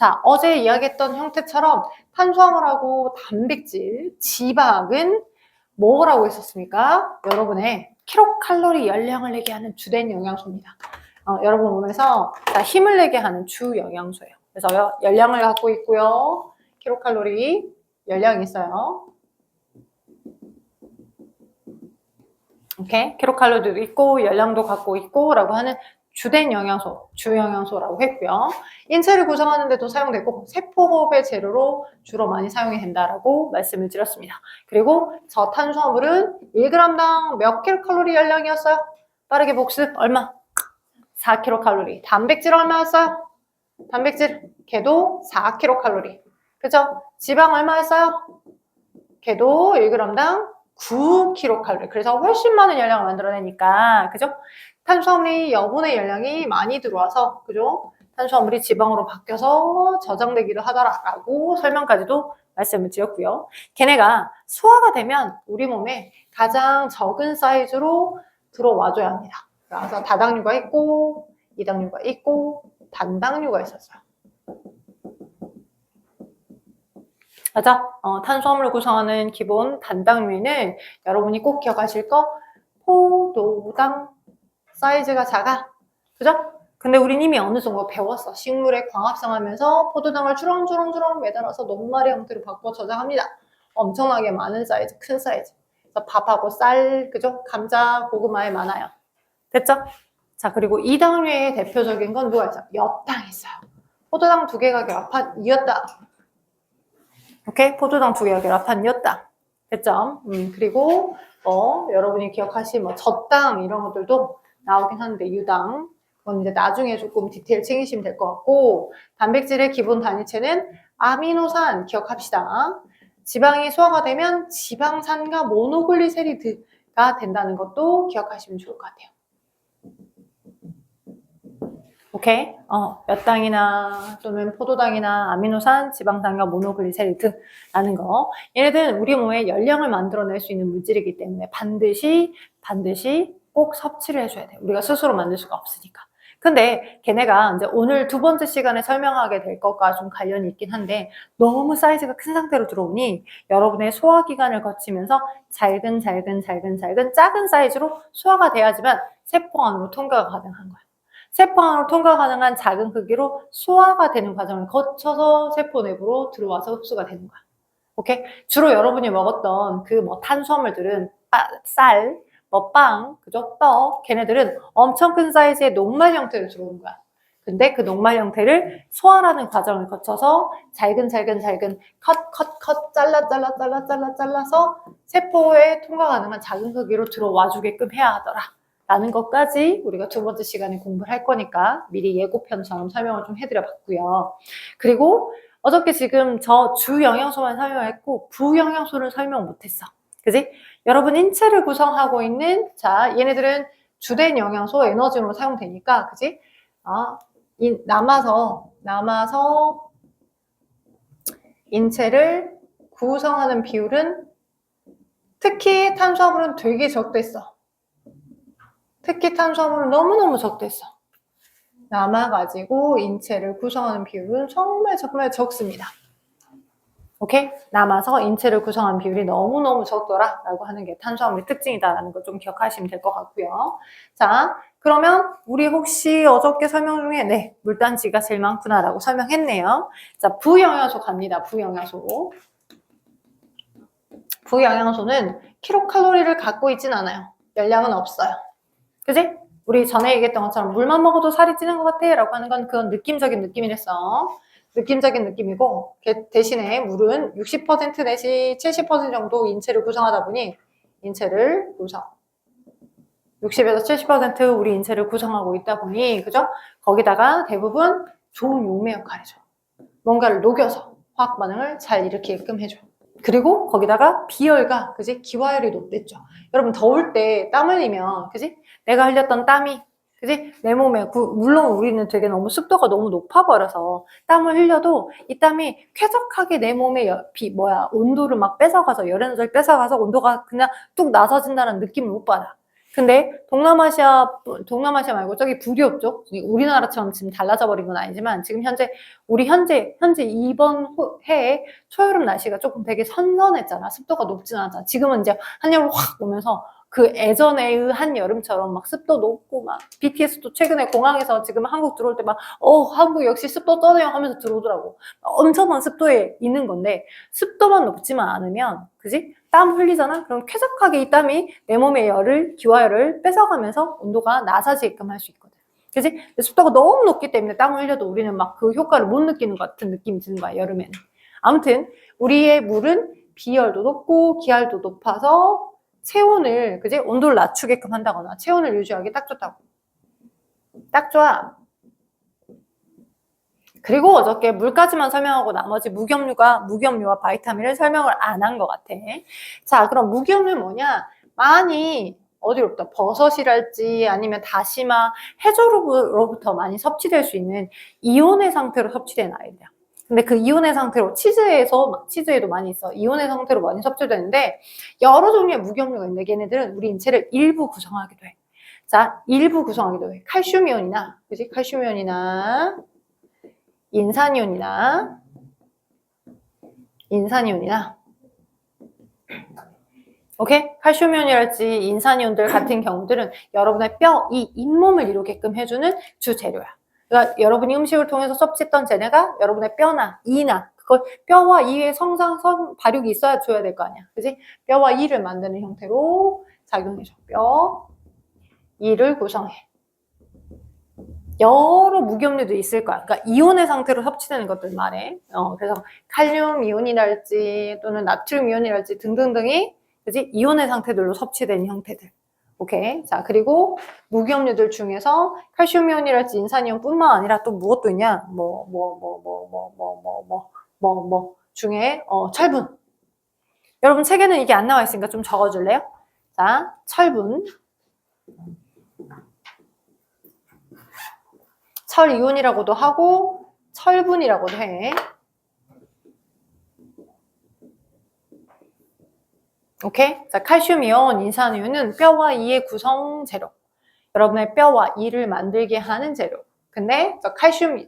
자, 어제 이야기했던 형태처럼 탄수화물하고 단백질, 지방은 뭐라고 했었습니까? 여러분의 킬로칼로리 열량을 내게 하는 주된 영양소입니다. 여러분 몸에서 힘을 내게 하는 주 영양소예요. 그래서 열량을 갖고 있고요. 킬로칼로리 열량이 있어요. 오케이? 킬로칼로리도 있고 열량도 갖고 있고 라고 하는 주된 영양소, 주 영양소라고 했고요. 인체를 구성하는 데도 사용되고 세포호흡의 재료로 주로 많이 사용이 된다라고 말씀을 드렸습니다. 그리고 저 탄수화물은 1g당 몇 킬로칼로리 열량이었어요? 빠르게 복습 얼마? 4킬로칼로리. 단백질 얼마였어요? 단백질 걔도 4킬로칼로리. 그죠? 지방 얼마였어요? 걔도 1g당 9킬로칼로리. 그래서 훨씬 많은 열량을 만들어내니까, 그죠? 탄수화물이 여분의 열량이 많이 들어와서, 그죠? 탄수화물이 지방으로 바뀌어서 저장되기도 하더라라고 설명까지도 말씀을 드렸고요. 걔네가 소화가 되면 우리 몸에 가장 적은 사이즈로 들어와줘야 합니다. 그래서 다당류가 있고, 이당류가 있고, 단당류가 있었어요. 맞아? 탄수화물을 구성하는 기본 단당류에는 여러분이 꼭 기억하실 거 포도당 사이즈가 작아. 그죠? 근데 우린 이미 어느 정도 배웠어. 식물의 광합성하면서 포도당을 주렁주렁주렁 매달아서 녹말의 형태로 바꿔 저장합니다. 엄청나게 많은 사이즈, 큰 사이즈. 그래서 밥하고 쌀, 그죠? 감자, 고구마에 많아요. 됐죠? 자, 그리고 이당류의 대표적인 건 누가 있어요? 엿당이 있어요. 포도당 2개가 결합한 이었다. 오케이? 포도당 2개가 결합한 엿당. 됐죠? 그리고 여러분이 기억하신 젖당 이런 것들도 나오긴 하는데 유당. 그건 이제 나중에 조금 디테일 챙기시면 될 것 같고, 단백질의 기본 단위체는 아미노산 기억합시다. 지방이 소화가 되면 지방산과 모노글리세리드가 된다는 것도 기억하시면 좋을 것 같아요. 오케이? 몇 당이나 또는 포도당이나 아미노산, 지방산과 모노글리세리드라는 거. 얘네들은 우리 몸에 열량을 만들어낼 수 있는 물질이기 때문에 반드시 꼭 섭취를 해줘야 돼요. 우리가 스스로 만들 수가 없으니까. 근데 걔네가 이제 오늘 2번째 시간에 설명하게 될 것과 좀 관련이 있긴 한데 너무 사이즈가 큰 상태로 들어오니 여러분의 소화기관을 거치면서 잘근 작은 사이즈로 소화가 돼야지만 세포 안으로 통과가 가능한 거야. 세포 안으로 통과 가능한 작은 크기로 소화가 되는 과정을 거쳐서 세포 내부로 들어와서 흡수가 되는 거야. 오케이? 주로 여러분이 먹었던 그 탄수화물들은 쌀, 빵, 그죠? 떡, 걔네들은 엄청 큰 사이즈의 녹말 형태로 들어오는 거야. 근데 그 녹말 형태를 소화라는 과정을 거쳐서 잘근 컷 잘라서 세포에 통과 가능한 작은 크기로 들어와 주게끔 해야 하더라. 라는 것까지 우리가 2번째 시간에 공부를 할 거니까 미리 예고편처럼 설명을 좀 해드려 봤고요. 그리고 어저께 지금 저 주 영양소만 설명했고 부영양소를 설명 못했어. 그지? 여러분 인체를 구성하고 있는 얘네들은 주된 영양소 에너지로 사용되니까 그지? 남아서 인체를 구성하는 비율은 특히 탄수화물은 되게 적댔어. 특히 탄수화물은 너무너무 적댔어. 남아가지고 인체를 구성하는 비율은 정말 적습니다. 오케이? 남아서 인체를 구성하는 비율이 너무너무 적더라 라고 하는 게 탄수화물의 특징이다라는 거 좀 기억하시면 될 것 같고요. 자, 그러면 우리 혹시 어저께 설명 중에 물단지가 제일 많구나 라고 설명했네요. 자, 부영양소 갑니다. 부영양소는 킬로칼로리를 갖고 있진 않아요. 열량은 없어요. 그지? 우리 전에 얘기했던 것처럼 물만 먹어도 살이 찌는 것 같아 라고 하는 건 그건 느낌적인 느낌이랬어. 느낌적인 느낌이고 대신에 물은 60% 내지 70% 정도 인체를 구성하다 보니 60에서 70% 우리 인체를 구성하고 있다 보니 그죠? 거기다가 대부분 좋은 용매 역할이죠. 뭔가를 녹여서 화학 반응을 잘 일으키게끔 해줘. 그리고 거기다가 비열과 그지? 기화열이 높댔죠. 여러분 더울 때 땀 흘리면 그지? 내가 흘렸던 땀이 그지? 내 몸에 물론 우리는 되게 너무 습도가 너무 높아버려서 땀을 흘려도 이 땀이 쾌적하게 내 몸의 온도를 막 뺏어가서 열 에너지를 뺏어가서 온도가 그냥 뚝 낮아진다는 느낌을 못 받아. 근데 동남아시아 말고 저기 불교 쪽, 우리나라처럼 지금 달라져 버린 건 아니지만 지금 현재 이번 해에 초여름 날씨가 조금 되게 선선했잖아. 습도가 높진 않았잖아. 지금은 이제 한여름 확 오면서 그 예전의 한여름처럼 막 습도 높고 막 BTS도 최근에 공항에서 지금 한국 들어올 때 막 한국 역시 습도 떠네요 하면서 들어오더라고. 엄청난 습도에 있는 건데 습도만 높지만 않으면 그지? 땀 흘리잖아? 그럼 쾌적하게 이 땀이 내 몸의 기화열을 뺏어가면서 온도가 낮아지게끔 할 수 있거든. 그지? 근데 습도가 너무 높기 때문에 땀을 흘려도 우리는 막 그 효과를 못 느끼는 것 같은 느낌이 드는 거야, 여름에는. 아무튼 우리의 물은 비열도 높고 기압도 높아서 체온을, 그지? 온도를 낮추게끔 한다거나 체온을 유지하기 딱 좋다고. 딱 좋아. 그리고 어저께 물까지만 설명하고 나머지 무기염류와 바이타민을 설명을 안 한 것 같아. 자, 그럼 무기염류는 뭐냐? 많이 어디로부터 버섯이랄지 아니면 다시마, 해조류로부터 많이 섭취될 수 있는 이온의 상태로 섭취된 아이들이야. 근데 그 이온의 상태로 치즈에도 많이 있어. 이온의 상태로 많이 섭취되는데 여러 종류의 무기염류가 있는데 걔네들은 우리 인체를 일부 구성하기도 해. 자, 일부 구성하기도 해. 칼슘이온이나, 그지? 칼슘이온이나 인산이온이나 오케이? 칼슘이온이랄지 인산이온들 같은 경우들은 여러분의 이 잇몸을 이루게끔 해주는 주재료야. 그러니까 여러분이 음식을 통해서 섭취했던 쟤네가 여러분의 뼈나 이나 그걸 뼈와 이의 발육이 있어야 줘야 될 거 아니야. 그지? 뼈와 이를 만드는 형태로 작용해줘. 뼈, 이를 구성해. 여러 무기염류도 있을 거야. 그러니까 이온의 상태로 섭취되는 것들 말해. 그래서 칼륨 이온이랄지 또는 나트륨 이온이랄지 등등등이 그지? 이온의 상태들로 섭취되는 형태들. 오케이. 자, 그리고 무기염류들 중에서 칼슘 이온이랄지 인산 이온뿐만 아니라 또 무엇도 있냐? 중에 철분. 여러분 책에는 이게 안 나와 있으니까 좀 적어줄래요? 자, 철분. 철이온이라고도 하고 철분이라고도 해. 오케이? 자, 칼슘이온, 인산이온은 뼈와 이의 구성 재료. 여러분의 뼈와 이를 만들게 하는 재료. 근데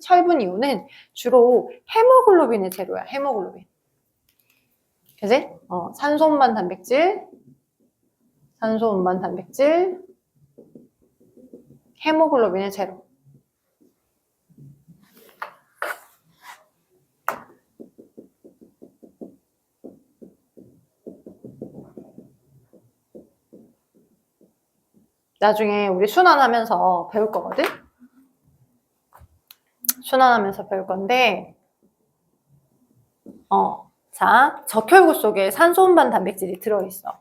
철분 이온은 주로 헤모글로빈의 재료야. 헤모글로빈. 그지? 산소 운반 단백질, 헤모글로빈의 재료. 나중에 우리 순환하면서 배울 거거든? 순환하면서 배울 건데, 자, 적혈구 속에 산소 운반 단백질이 들어있어.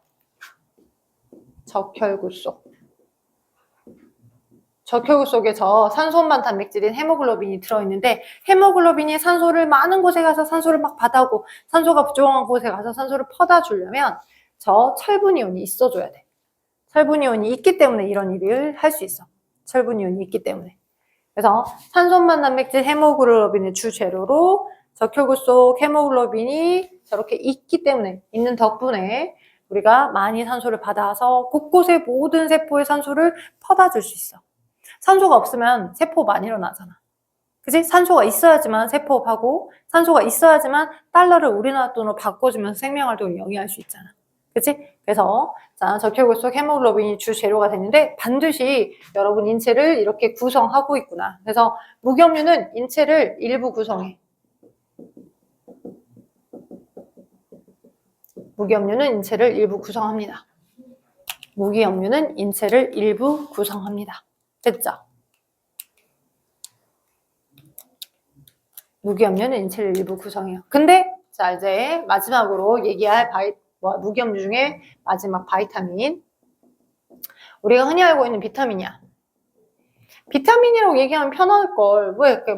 적혈구 속에 산소 운반 단백질인 헤모글로빈이 들어있는데 헤모글로빈이 많은 곳에 가서 산소를 막 받아오고 산소가 부족한 곳에 가서 산소를 퍼다 주려면 저 철분이온이 있어줘야 돼. 철분이온이 있기 때문에 이런 일을 할 수 있어. 철분이온이 있기 때문에. 그래서 산소 운반 단백질 헤모글로빈의 주재료로 적혈구 속 헤모글로빈이 저렇게 있는 덕분에 우리가 많이 산소를 받아서 곳곳에 모든 세포에 산소를 퍼다 줄 수 있어. 산소가 없으면 세포업 안 일어나잖아. 그치? 산소가 있어야지만 세포업하고 산소가 있어야지만 달러를 우리나라 돈으로 바꿔주면서 생명활동을 영위할 수 있잖아. 그치? 그래서 자, 적혈구 속 헤모글로빈이 주재료가 되는데 반드시 여러분 인체를 이렇게 구성하고 있구나. 그래서 무기염류는 인체를 일부 구성해. 무기염류는 인체를 일부 구성합니다. 됐죠? 무기염류는 인체를 일부 구성해요. 근데 자 이제 마지막으로 얘기할 무기염류 중에 마지막 바이타민. 우리가 흔히 알고 있는 비타민이야. 비타민이라고 얘기하면 편할걸. 왜 이렇게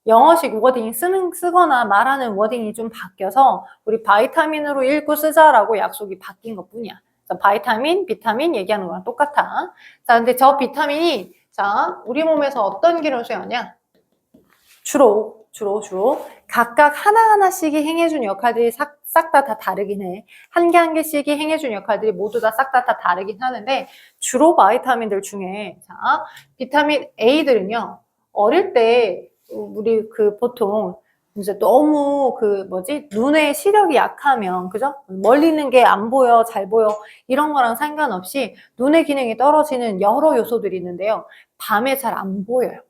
영어식 워딩 쓰거나 말하는 워딩이 좀 바뀌어서 우리 바이타민으로 읽고 쓰자라고 약속이 바뀐 것 뿐이야. 바이타민, 비타민 얘기하는 거랑 똑같아. 자, 근데 저 비타민이 우리 몸에서 어떤 기능을 수행하냐? 주로 주로 각각 하나하나씩이 행해준 역할들이 싹 다 다르긴 해. 한 개 한 개씩이 행해준 역할들이 모두 다 싹 다 다르긴 하는데 주로 바이타민들 중에 자, 비타민 A들은요. 어릴 때 우리 보통 이제 너무 눈의 시력이 약하면 그죠? 멀리 있는 게 안 보여, 잘 보여 이런 거랑 상관없이 눈의 기능이 떨어지는 여러 요소들이 있는데요. 밤에 잘 안 보여요.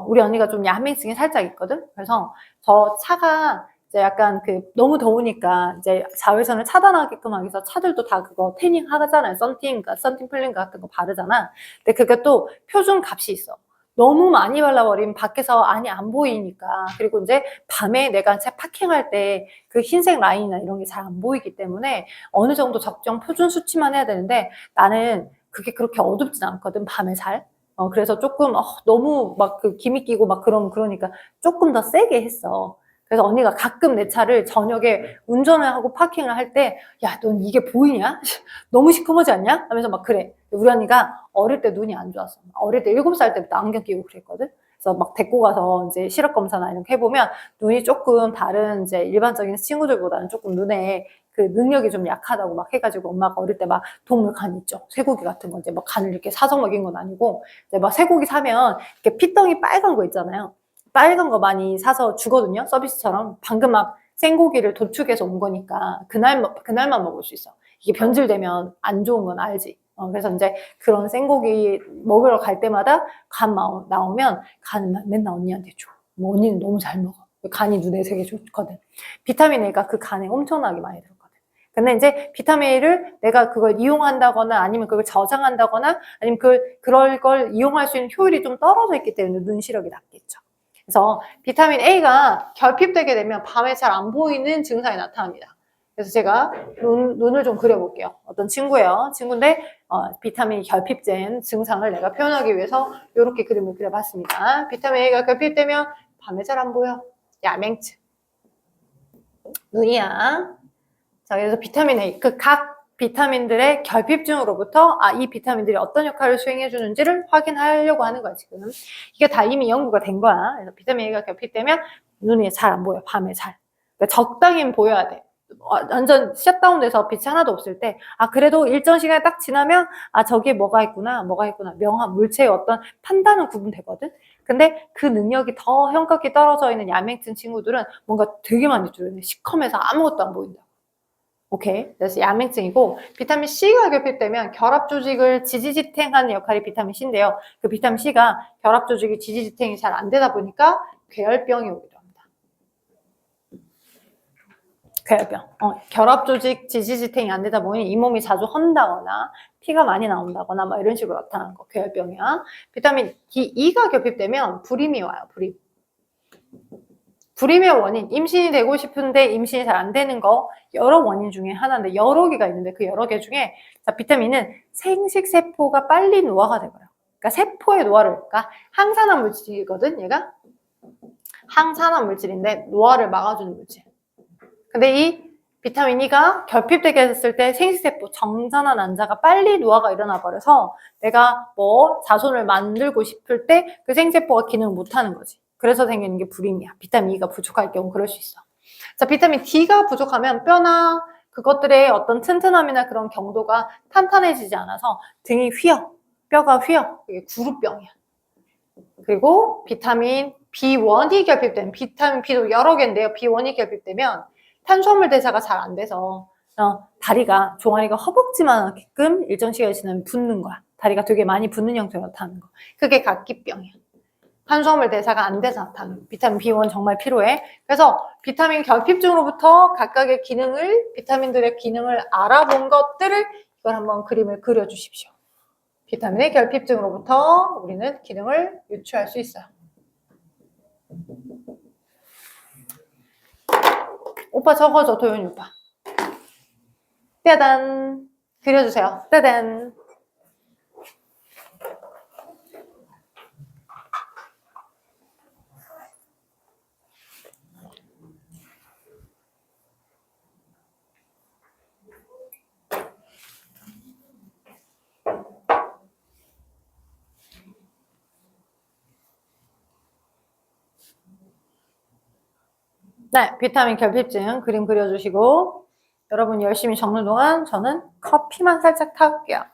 우리 언니가 좀 야맹증이 살짝 있거든? 그래서 저 차가 이제 약간 너무 더우니까 이제 자외선을 차단하게끔 하기 위해서 차들도 다 그거 태닝 하잖아요. 선팅 필름 같은 거 바르잖아. 근데 그게 또 표준 값이 있어. 너무 많이 발라버리면 밖에서 안이 안 보이니까. 그리고 이제 밤에 내가 파킹할 때 그 흰색 라인이나 이런 게 잘 안 보이기 때문에 어느 정도 적정 표준 수치만 해야 되는데 나는 그게 그렇게 어둡진 않거든, 밤에 잘. 그래서 조금 너무 기미 끼고 그러니까 조금 더 세게 했어. 그래서 언니가 가끔 내 차를 저녁에 운전을 하고 파킹을 할 때 야, 넌 이게 보이냐? 너무 시커머지 않냐? 하면서 그래. 우리 언니가 어릴 때 눈이 안 좋았어. 어릴 때 7살 때부터 안경 끼고 그랬거든. 그래서 데리고 가서 이제 시력 검사나 이런 거 해보면 눈이 조금 다른 이제 일반적인 친구들보다는 조금 눈에 능력이 좀 약하다고 해가지고 엄마가 어릴 때 동물 간 있죠. 쇠고기 같은 거 이제 간을 이렇게 사서 먹인 건 아니고 이제 쇠고기 사면 이렇게 피덩이 빨간 거 있잖아요. 빨간 거 많이 사서 주거든요. 서비스처럼. 방금 생고기를 도축해서 온 거니까 그날만 먹을 수 있어. 이게 변질되면 안 좋은 건 알지. 그래서 이제 그런 생고기 먹으러 갈 때마다 간 나오면 간은 맨날 언니한테 줘. 언니는 너무 잘 먹어. 간이 눈에 되게 좋거든. 비타민 A가 그 간에 엄청나게 많이 들어거든. 근데 이제 비타민 A를 내가 그걸 이용한다거나 아니면 그걸 저장한다거나 아니면 그럴 걸 이용할 수 있는 효율이 좀 떨어져 있기 때문에 눈 시력이 낮겠죠. 그래서 비타민 A가 결핍되게 되면 밤에 잘 안 보이는 증상이 나타납니다. 그래서 제가 눈을 좀 그려볼게요. 어떤 친구예요. 친구인데 비타민이 결핍된 증상을 내가 표현하기 위해서 이렇게 그림을 그려봤습니다. 비타민 A가 결핍되면 밤에 잘 안 보여. 야맹증. 눈이야. 자, 그래서 비타민 A, 각 비타민들의 결핍증으로부터 이 비타민들이 어떤 역할을 수행해 주는지를 확인하려고 하는 거야, 지금. 이게 다 이미 연구가 된 거야. 그래서 비타민 A가 결핍되면 눈이 잘 안 보여, 밤에 잘. 그러니까 적당히 보여야 돼. 완전 셧다운돼서 빛이 하나도 없을 때, 그래도 일정 시간이 딱 지나면, 저기에 뭐가 있구나. 명암, 물체의 어떤 판단은 구분되거든? 근데 그 능력이 더 현격히 떨어져 있는 야맹증 친구들은 뭔가 되게 많이 줄어요. 시커매서 아무것도 안 보인다. 오케이. 그래서 야맹증이고, 비타민 C가 결핍되면 결합 조직을 지지지탱하는 역할이 비타민 C인데요. 그 비타민 C가 결합 조직이 지지지탱이 잘 안 되다 보니까 괴혈병이 오기도 합니다. 괴혈병. 결합 조직 지지지탱이 안 되다 보니 잇몸이 자주 헌다거나 피가 많이 나온다거나 이런 식으로 나타나는 거. 괴혈병이야. 비타민 E가 결핍되면 불임이 와요. 불임의 원인, 임신이 되고 싶은데 임신이 잘 안 되는 거 여러 원인 중에 하나인데 여러 개가 있는데 그 여러 개 중에 비타민은 생식세포가 빨리 노화가 돼버려요. 그러니까 세포의 노화를, 그러니까 항산화 물질이거든, 얘가. 항산화 물질인데 노화를 막아주는 물질. 근데 이 비타민 E가 결핍되게 됐을 때 생식세포, 정산화 난자가 빨리 노화가 일어나 버려서 내가 자손을 만들고 싶을 때 그 생세포가 기능을 못하는 거지. 그래서 생기는 게 불임이야. 비타민 E가 부족할 경우 그럴 수 있어. 자, 비타민 D가 부족하면 뼈나 그것들의 어떤 튼튼함이나 그런 경도가 탄탄해지지 않아서 등이 휘어. 뼈가 휘어. 이게 구루병이야. 그리고 비타민 B1이 결핍되면, 비타민 B도 여러 개인데요. B1이 결핍되면 탄수화물 대사가 잘 안 돼서 다리가, 종아리가 허벅지만하게끔 일정 시간이 지나면 붓는 거야. 다리가 되게 많이 붓는 형태로 나타나는 거. 그게 각기병이야. 탄수화물 대사가 안 돼서 나타나는 비타민 B1 정말 필요해. 그래서 비타민 결핍증으로부터 각각의 비타민들의 기능을 알아본 것들을 이걸 한번 그림을 그려주십시오. 비타민의 결핍증으로부터 우리는 기능을 유추할 수 있어요. 오빠 적어줘, 도윤이 오빠. 따단. 그려주세요. 따단. 네, 비타민 결핍증 그림 그려주시고 여러분 열심히 적는 동안 저는 커피만 살짝 타올게요.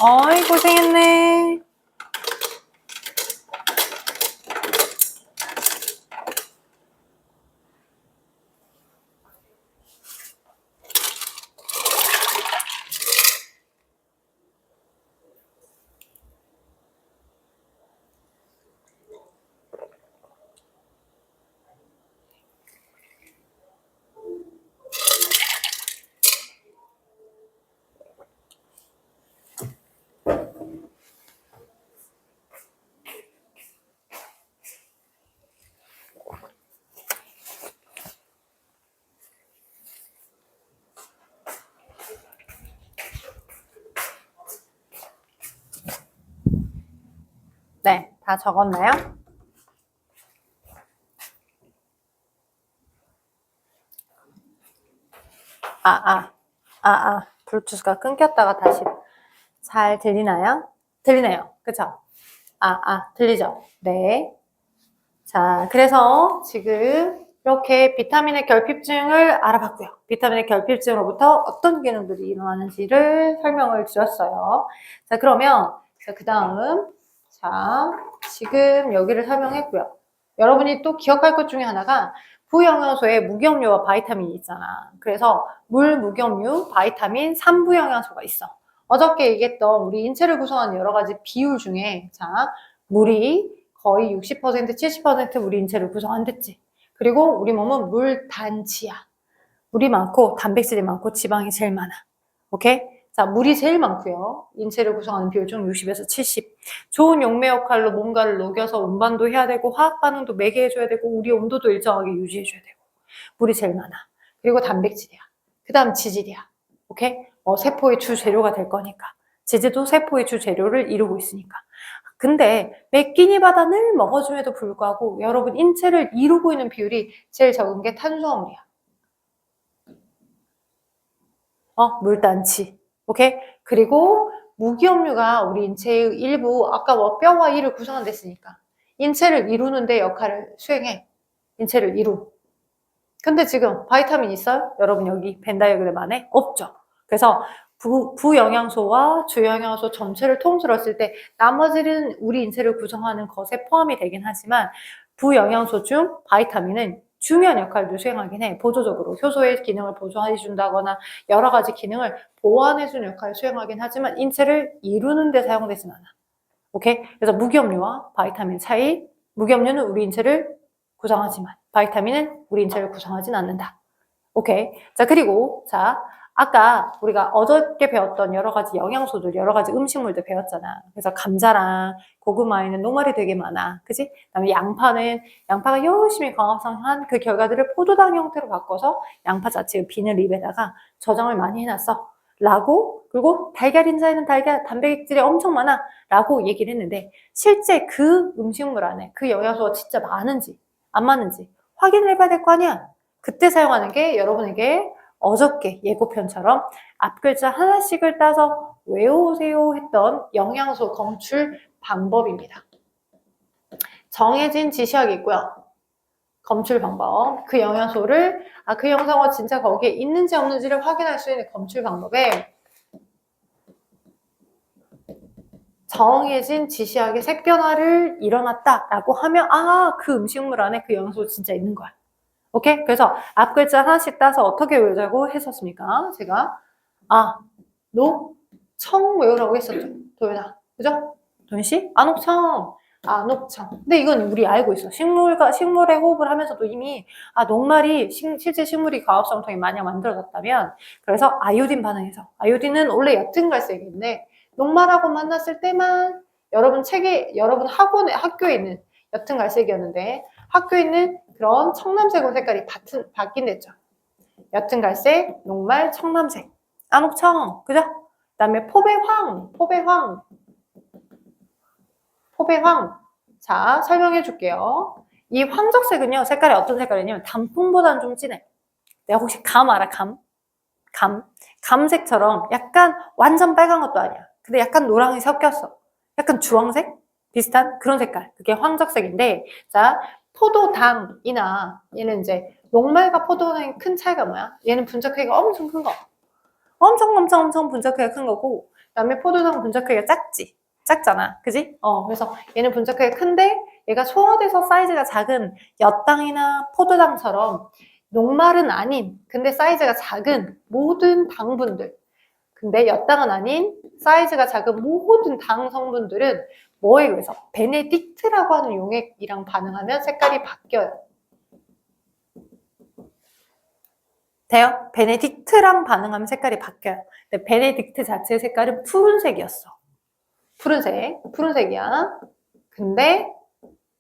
어이 고생했네. 네, 다 적었나요? 블루투스가 끊겼다가 다시 잘 들리나요? 들리네요. 그쵸? 들리죠? 네. 자, 그래서 지금 이렇게 비타민의 결핍증을 알아봤고요. 비타민의 결핍증으로부터 어떤 기능들이 일어나는지를 설명을 드렸어요. 자, 그러면 그 다음 자, 지금 여기를 설명했고요. 여러분이 또 기억할 것 중에 하나가 부영양소에 무기염료와 바이타민이 있잖아. 그래서 물, 무기염류, 바이타민, 3부 영양소가 있어. 어저께 얘기했던 우리 인체를 구성하는 여러 가지 비율 중에 자, 물이 거의 60%, 70% 우리 인체를 구성한댔지. 그리고 우리 몸은 물 단지야. 물이 많고 단백질이 많고 지방이 제일 많아. 오케이? 자, 물이 제일 많고요. 인체를 구성하는 비율 중 60에서 70. 좋은 용매 역할로 뭔가를 녹여서 운반도 해야 되고 화학 반응도 매개해줘야 되고 우리 온도도 일정하게 유지해줘야 되고 물이 제일 많아. 그리고 단백질이야. 그 다음 지질이야. 오케이? 세포의 주 재료가 될 거니까. 지질도 세포의 주 재료를 이루고 있으니까. 근데 매 끼니 받아 늘 먹어줌에도 불구하고 여러분 인체를 이루고 있는 비율이 제일 적은 게 탄수화물이야. 물단지. 오케이? 그리고 무기염류가 우리 인체의 일부, 아까 뭐 뼈와 이를 구성한다 했으니까 인체를 이루는 데 역할을 수행해. 인체를 이루. 근데 지금 바이타민 있어요? 여러분 여기 벤 다이어그램 안에? 없죠. 그래서 부영양소와 주영양소 전체를 통틀어 했을 때 나머지는 우리 인체를 구성하는 것에 포함이 되긴 하지만 부영양소 중 바이타민은 중요한 역할도 수행하긴 해. 보조적으로 효소의 기능을 보조해 준다거나 여러 가지 기능을 보완해 주는 역할을 수행하긴 하지만 인체를 이루는 데 사용되진 않아. 오케이? 그래서 무기염류와 바이타민 차이. 무기염류는 우리 인체를 구성하지만 바이타민은 우리 인체를 구성하진 않는다. 오케이. 자, 그리고 자, 아까 우리가 어저께 배웠던 여러 가지 영양소들, 여러 가지 음식물들 배웠잖아. 그래서 감자랑 고구마에는 녹말이 되게 많아. 그지? 그다음에 양파가 열심히 광합성한 그 결과들을 포도당 형태로 바꿔서 양파 자체의 비늘 립에다가 저장을 많이 해놨어. 그리고 달걀 인자에는 단백질이 엄청 많아. 라고 얘기를 했는데 실제 그 음식물 안에 그 영양소가 진짜 많은지 안 많은지 확인을 해봐야 될 거 아니야. 그때 사용하는 게 여러분에게 어저께 예고편처럼 앞글자 하나씩을 따서 외우세요 했던 영양소 검출 방법입니다. 정해진 지시학이 있고요. 검출 방법. 그 영양소를 그 영상어 진짜 거기에 있는지 없는지를 확인할 수 있는 검출 방법에 정해진 지시학의 색변화를 일어났다라고 하면 그 음식물 안에 그 영양소 진짜 있는 거야. 오케이? 그래서 앞 글자 하나씩 따서 어떻게 외우자고 했었습니까? 제가 청 외우라고 했었죠. 도윤아. 그죠? 도윤씨? 안옥청. 근데 이건 우리 알고 있어. 식물의 호흡을 하면서도 이미 녹말이 실제 식물이 과합성통이 만약 만들어졌다면 그래서 아이오딘 반응해서 아이오딘은 원래 옅은 갈색인데 녹말하고 만났을 때만 여러분 학교에 있는 옅은 갈색이었는데 학교에 있는 그런 청남색으로 색깔이 바뀐댔죠. 옅은 갈색, 녹말, 청남색. 안옥청. 그죠? 그 다음에 포배황. 자, 설명해 줄게요. 이 황적색은요, 색깔이 어떤 색깔이냐면 단풍보다는 좀 진해. 내가 혹시 감 알아? 감색처럼 약간 완전 빨간 것도 아니야. 근데 약간 노랑이 섞였어. 약간 주황색? 비슷한 그런 색깔. 그게 황적색인데, 자, 포도당이나 얘는 이제 녹말과 포도당의 큰 차이가 뭐야? 얘는 분자크기가 엄청 큰 거. 엄청 분자크기가 큰 거고, 그 다음에 포도당 분자크기가 작잖아. 그지? 그래서 얘는 분자크기가 큰데 얘가 소화돼서 사이즈가 작은 엿당이나 포도당처럼 녹말은 아닌 근데 사이즈가 작은 모든 당분들 근데 엿당은 아닌 사이즈가 작은 모든 당 성분들은 뭐에 의해서 베네딕트라고 하는 용액이랑 반응하면 색깔이 바뀌어요. 돼요? 베네딕트랑 반응하면 색깔이 바뀌어요. 근데 베네딕트 자체의 색깔은 푸른색이었어. 푸른색이야. 근데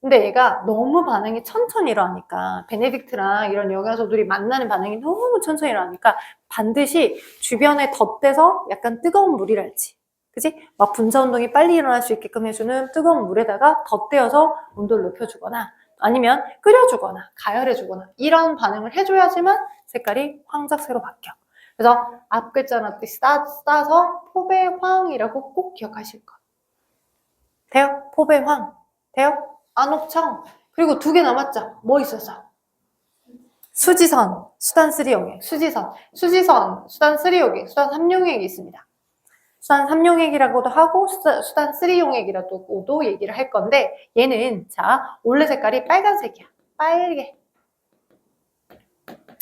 얘가 너무 반응이 천천히 일어나니까 베네딕트랑 이런 영양소들이 만나는 반응이 너무 천천히 일어나니까 반드시 주변에 덧대서 약간 뜨거운 물이랄지 그치? 막 분자 운동이 빨리 일어날 수 있게끔 해주는 뜨거운 물에다가 덧대어서 온도를 높여주거나 아니면 끓여주거나 가열해주거나 이런 반응을 해줘야지만 색깔이 황작색으로 바뀌어. 그래서 앞 글자나 뜻이 따서 포배황이라고 꼭 기억하실 거. 돼요? 포배황. 돼요? 안옥청. 그리고 2개 남았죠? 뭐 있었어? 수지선, 수단 3용액. 수단 3용액, 수단 3용액이 있습니다. 수단 3용액이라고도 하고 수단 3용액이라고도 얘기를 할 건데 얘는 자 원래 색깔이 빨간색이야. 빨개.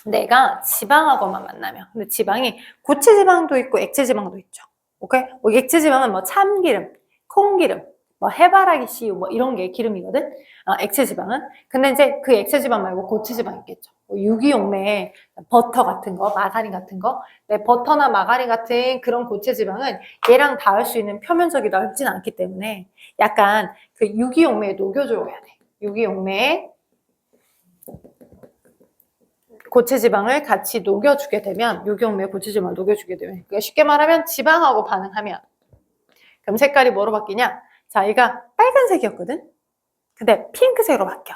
내가 지방하고만 만나면 근데 지방이 고체 지방도 있고 액체 지방도 있죠. 오케이? 액체 지방은 뭐 참기름, 콩기름, 뭐 해바라기 씨유 뭐 이런 게 기름이거든. 액체 지방은. 근데 이제 그 액체 지방 말고 고체 지방 있겠죠. 뭐 유기용매, 버터 같은 거, 마가린 같은 거. 네, 버터나 마가린 같은 그런 고체 지방은 얘랑 닿을 수 있는 표면적이 넓진 않기 때문에 약간 그 유기용매에 녹여줘야 돼. 유기용매에 고체지방을 같이 녹여주게 되면 유기용매 고체지방을 녹여주게 되면 그러니까 쉽게 말하면 지방하고 반응하면 그럼 색깔이 뭐로 바뀌냐? 자, 얘가 빨간색이었거든? 근데 핑크색으로 바뀌어.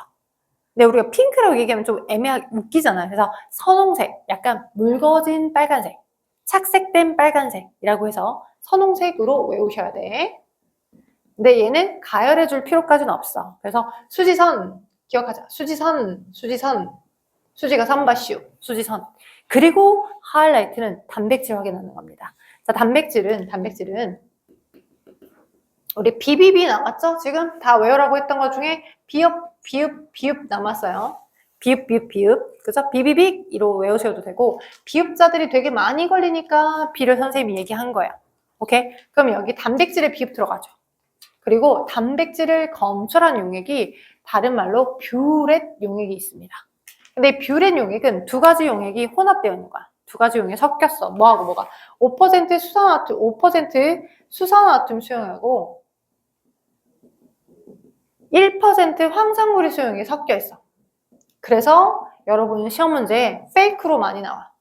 근데 우리가 핑크라고 얘기하면 좀 애매하게 웃기잖아요. 그래서 선홍색, 약간 묽어진 빨간색, 착색된 빨간색이라고 해서 선홍색으로 외우셔야 돼. 근데 얘는 가열해줄 필요까지는 없어. 그래서 수지선 기억하자. 수지가 삼바시오, 수지선. 그리고 하이라이트는 단백질 확인하는 겁니다. 자, 단백질은 우리 비비비 남았죠? 지금 다 외우라고 했던 것 중에 비읍 남았어요. 비읍. 그래서 비비빅으로 외우셔도 되고 비읍자들이 되게 많이 걸리니까 비를 선생님이 얘기한 거야. 오케이? 그럼 여기 단백질에 비읍 들어가죠. 그리고 단백질을 검출한 용액이 다른 말로 뷰렛 용액이 있습니다. 근데 뷰렛 용액은 2가지 용액이 혼합되어 있는 거야. 2가지 용액이 섞였어. 뭐하고 뭐가? 5% 수산화툼 수용하고 1% 황산물이 수용이 섞여 있어. 그래서 여러분 시험 문제에 페이크로 많이 나와.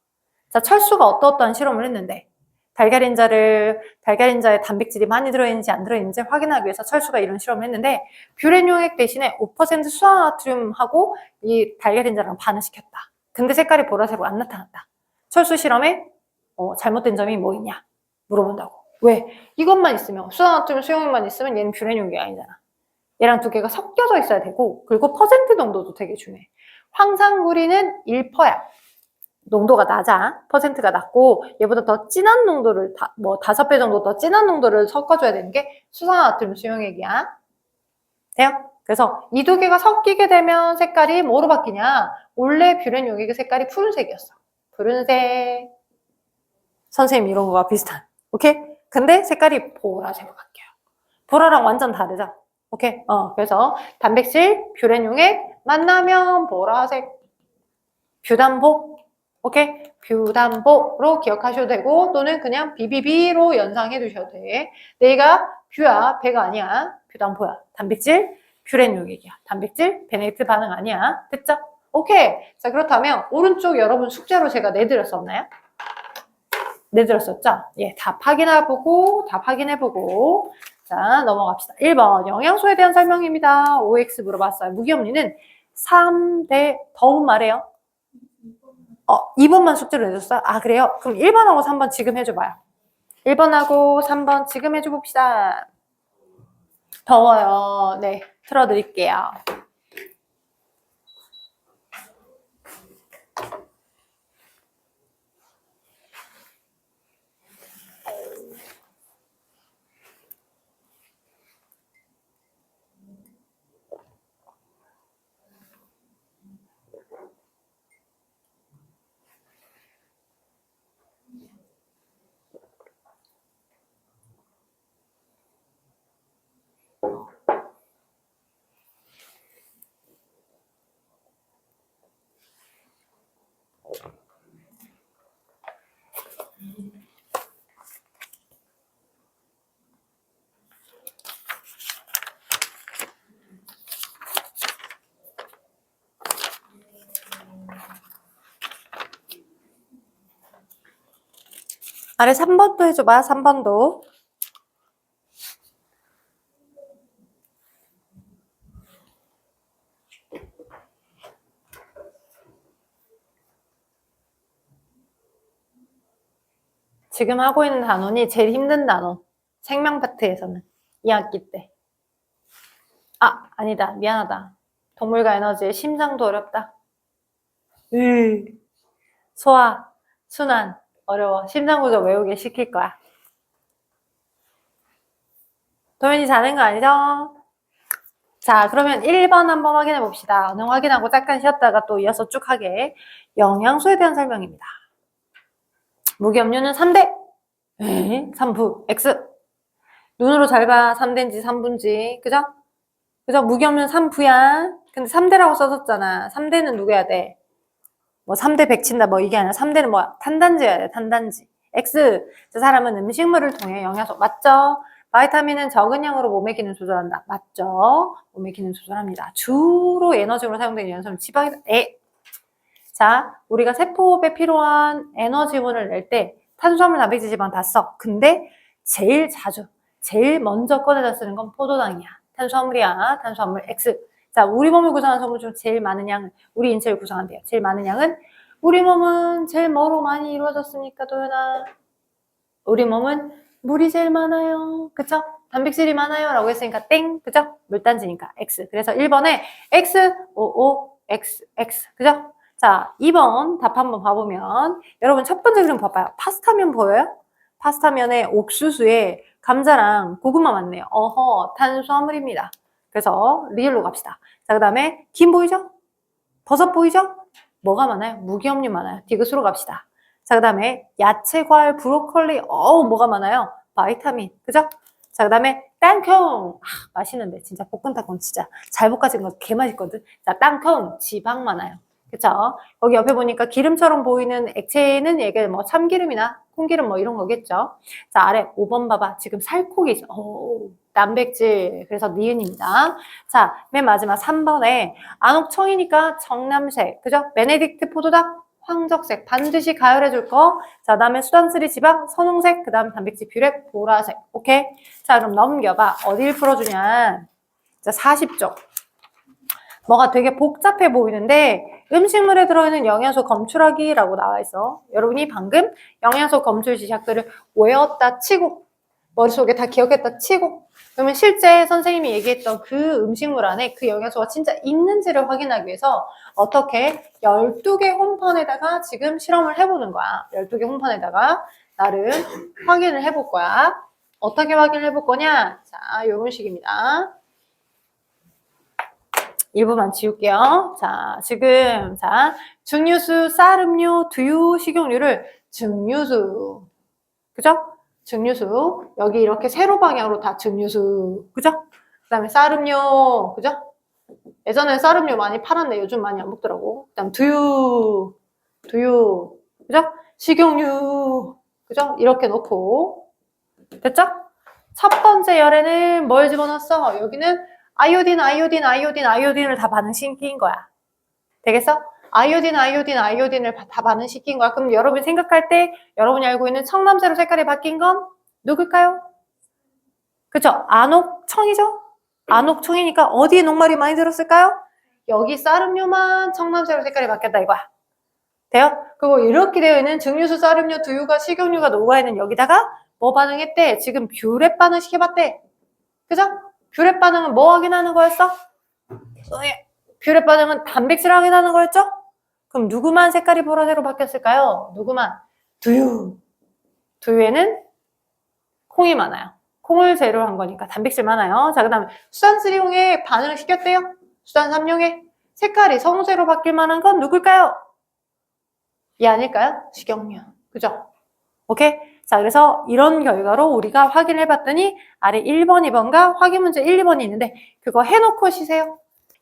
자, 철수가 어떠한 실험을 했는데 달걀인자에 단백질이 많이 들어있는지 안 들어있는지 확인하기 위해서 철수가 이런 실험을 했는데 뷰렌 용액 대신에 5% 수산화트륨하고 이 달걀인자랑 반응시켰다. 근데 색깔이 보라색으로 안 나타났다. 철수 실험에 잘못된 점이 뭐 있냐 물어본다고. 왜? 이것만 있으면 수산화트륨 수용액만 있으면 얘는 뷰렌 용액이 아니잖아. 얘랑 2개가 섞여져 있어야 되고 그리고 퍼센트 농도도 되게 중요해. 황산구리는 1%야. 농도가 낮아. 퍼센트가 낮고 얘보다 더 진한 농도를 5배 정도 더 진한 농도를 섞어줘야 되는 게 수산화나트륨 수용액이야. 돼요? 그래서 이 두 개가 섞이게 되면 색깔이 뭐로 바뀌냐? 원래 뷰렌 용액의 색깔이 푸른색이었어. 푸른색. 선생님 이런 거와 비슷한. 오케이? 근데 색깔이 보라색으로 바뀌어요. 보라랑 완전 다르죠? 오케이? 그래서 단백질, 뷰렌 용액 만나면 보라색. 뷰단복. 오케이? 뷰단복으로 기억하셔도 되고 또는 그냥 BBB로 연상해 두셔도 돼. 내가 뷰야, 배가 아니야. 뷰단포야. 단백질, 뷰렌 용액이야. 단백질, 베네딕트 반응 아니야. 됐죠? 오케이. 자, 그렇다면 오른쪽 여러분 숙제로 제가 내드렸었나요? 내드렸었죠? 예, 답 확인해보고. 자, 넘어갑시다. 1번 영양소에 대한 설명입니다. OX 물어봤어요. 무기염리는 3대 더운 말해요. 2번만 숙제로 내줬어요? 아, 그래요? 그럼 1번하고 3번 지금 해줘봐요. 1번하고 3번 지금 해줘봅시다. 더워요. 네, 틀어드릴게요. 아래 3번도 해줘봐. 3번도. 지금 하고 있는 단원이 제일 힘든 단원. 생명 파트에서는. 2학기 때. 아, 아니다. 미안하다. 동물과 에너지의 심장도 어렵다. 소화, 순환. 어려워. 심장구조 외우게 시킬 거야. 도현이 자는 거 아니죠? 자, 그러면 1번 한번 확인해 봅시다. 언어 확인하고 잠깐 쉬었다가 또 이어서 쭉 하게. 영양소에 대한 설명입니다. 무기염료는 3대. 3부. X. 눈으로 잘 봐. 3대인지 3부인지. 그죠? 그죠? 무기염료는 3부야. 근데 3대라고 써줬잖아. 3대는 누구야 돼? 뭐 3대 백친다 뭐 이게 아니라 3대는 뭐야? 탄단지여야 돼. 탄단지. X. 저 사람은 음식물을 통해 영양소. 맞죠? 바이타민은 적은 양으로 몸의 기능 조절한다. 맞죠? 몸의 기능 조절합니다. 주로 에너지로 사용되는 영양소는 지방이다. 자, 우리가 세포호흡에 필요한 에너지원을 낼 때 탄수화물, 단백질, 지방 다 써. 근데 제일 자주, 제일 먼저 꺼내다 쓰는 건 포도당이야. 탄수화물이야. 탄수화물 X. 자, 우리 몸을 구성하는 성분 중 제일 많은 양은 우리 인체를 구성한대요. 제일 많은 양은 우리 몸은 제일 뭐로 많이 이루어졌습니까, 도연아? 우리 몸은 물이 제일 많아요. 그쵸? 단백질이 많아요. 라고 했으니까 땡. 그죠? 물단지니까 X. 그래서 1번에 X, O, X, X. 그죠? 자, 2번 답 한번 봐보면 여러분 첫 번째 그림 봐봐요. 파스타면 보여요? 파스타면에 옥수수에 감자랑 고구마 많네요. 어허, 탄수화물입니다. 그래서 리얼로 갑시다. 자, 그 다음에 김 보이죠? 버섯 보이죠? 뭐가 많아요? 무기염류 많아요. 디귿으로 갑시다. 자, 그 다음에 야채, 과일, 브로콜리. 뭐가 많아요? 바이타민. 그죠? 자, 그 다음에 땅콩. 맛있는데 진짜 볶음탕콩 진짜 잘 볶아진 거 개 맛있거든. 자, 땅콩 지방 많아요. 그쵸? 거기 옆에 보니까 기름처럼 보이는 액체는 이게 뭐 참기름이나 콩기름 뭐 이런 거겠죠? 자, 아래 5번 봐봐. 지금 살코기. 단백질. 그래서 니은입니다. 자, 맨 마지막 3번에 안옥청이니까 정남색. 그죠? 베네딕트 포도당 황적색. 반드시 가열해 줄 거. 자, 그 다음에 수단쓰리 지방 선홍색. 그 다음 단백질 뷰렉 보라색. 오케이? 자, 그럼 넘겨봐. 어딜 풀어주냐? 자, 40쪽. 뭐가 되게 복잡해 보이는데 음식물에 들어있는 영양소 검출하기라고 나와 있어. 여러분이 방금 영양소 검출 지식들을 외웠다 치고 머릿속에 다 기억했다 치고, 그러면 실제 선생님이 얘기했던 그 음식물 안에 그 영양소가 진짜 있는지를 확인하기 위해서 어떻게 12개 홈판에다가 지금 실험을 해보는 거야. 12개 홈판에다가 나름 확인을 해볼 거야. 어떻게 확인을 해볼 거냐? 자, 이런 식입니다. 일부만 지울게요. 자, 지금, 자, 증류수, 쌀음료, 두유, 식용유를 증류수. 그죠? 증류수. 여기 이렇게 세로 방향으로 다 증류수. 그죠? 그 다음에 쌀음료. 그죠? 예전에 쌀음료 많이 팔았는데 요즘 많이 안 먹더라고. 그 다음 두유. 그죠? 식용유. 그죠? 이렇게 놓고. 됐죠? 첫 번째 열에는 뭘 집어넣었어? 여기는 아이오딘을 다 반응시킨 거야. 되겠어? 아이오딘을 다 반응시킨 거야. 그럼 여러분이 생각할 때 여러분이 알고 있는 청남새로 색깔이 바뀐 건 누굴까요? 그쵸? 안옥청이죠? 안옥청이니까 어디에 녹말이 많이 들었을까요? 여기 쌀음료만 청남새로 색깔이 바뀌었다 이거야. 돼요? 그리고 이렇게 되어 있는 증류수, 쌀음료, 두유가, 식용유가 녹아있는 여기다가 뭐 반응했대? 지금 뷰렛 반응 시켜봤대. 그죠? 뷰렛 반응은 뭐 확인하는 거였어? 뷰렛 반응은 단백질 확인하는 거였죠? 그럼 누구만 색깔이 보라색으로 바뀌었을까요? 누구만? 두유. 두유에는 콩이 많아요. 콩을 재료로 한 거니까 단백질 많아요. 자, 그 다음에 수산쓰리용에 반응을 시켰대요. 수산삼용에 색깔이 성세로 바뀔 만한 건 누굴까요? 이 아닐까요? 식용유. 그죠? 오케이? 자, 그래서 이런 결과로 우리가 확인을 해봤더니 아래 1번, 2번과 확인 문제 1, 2번이 있는데 그거 해놓고 쉬세요.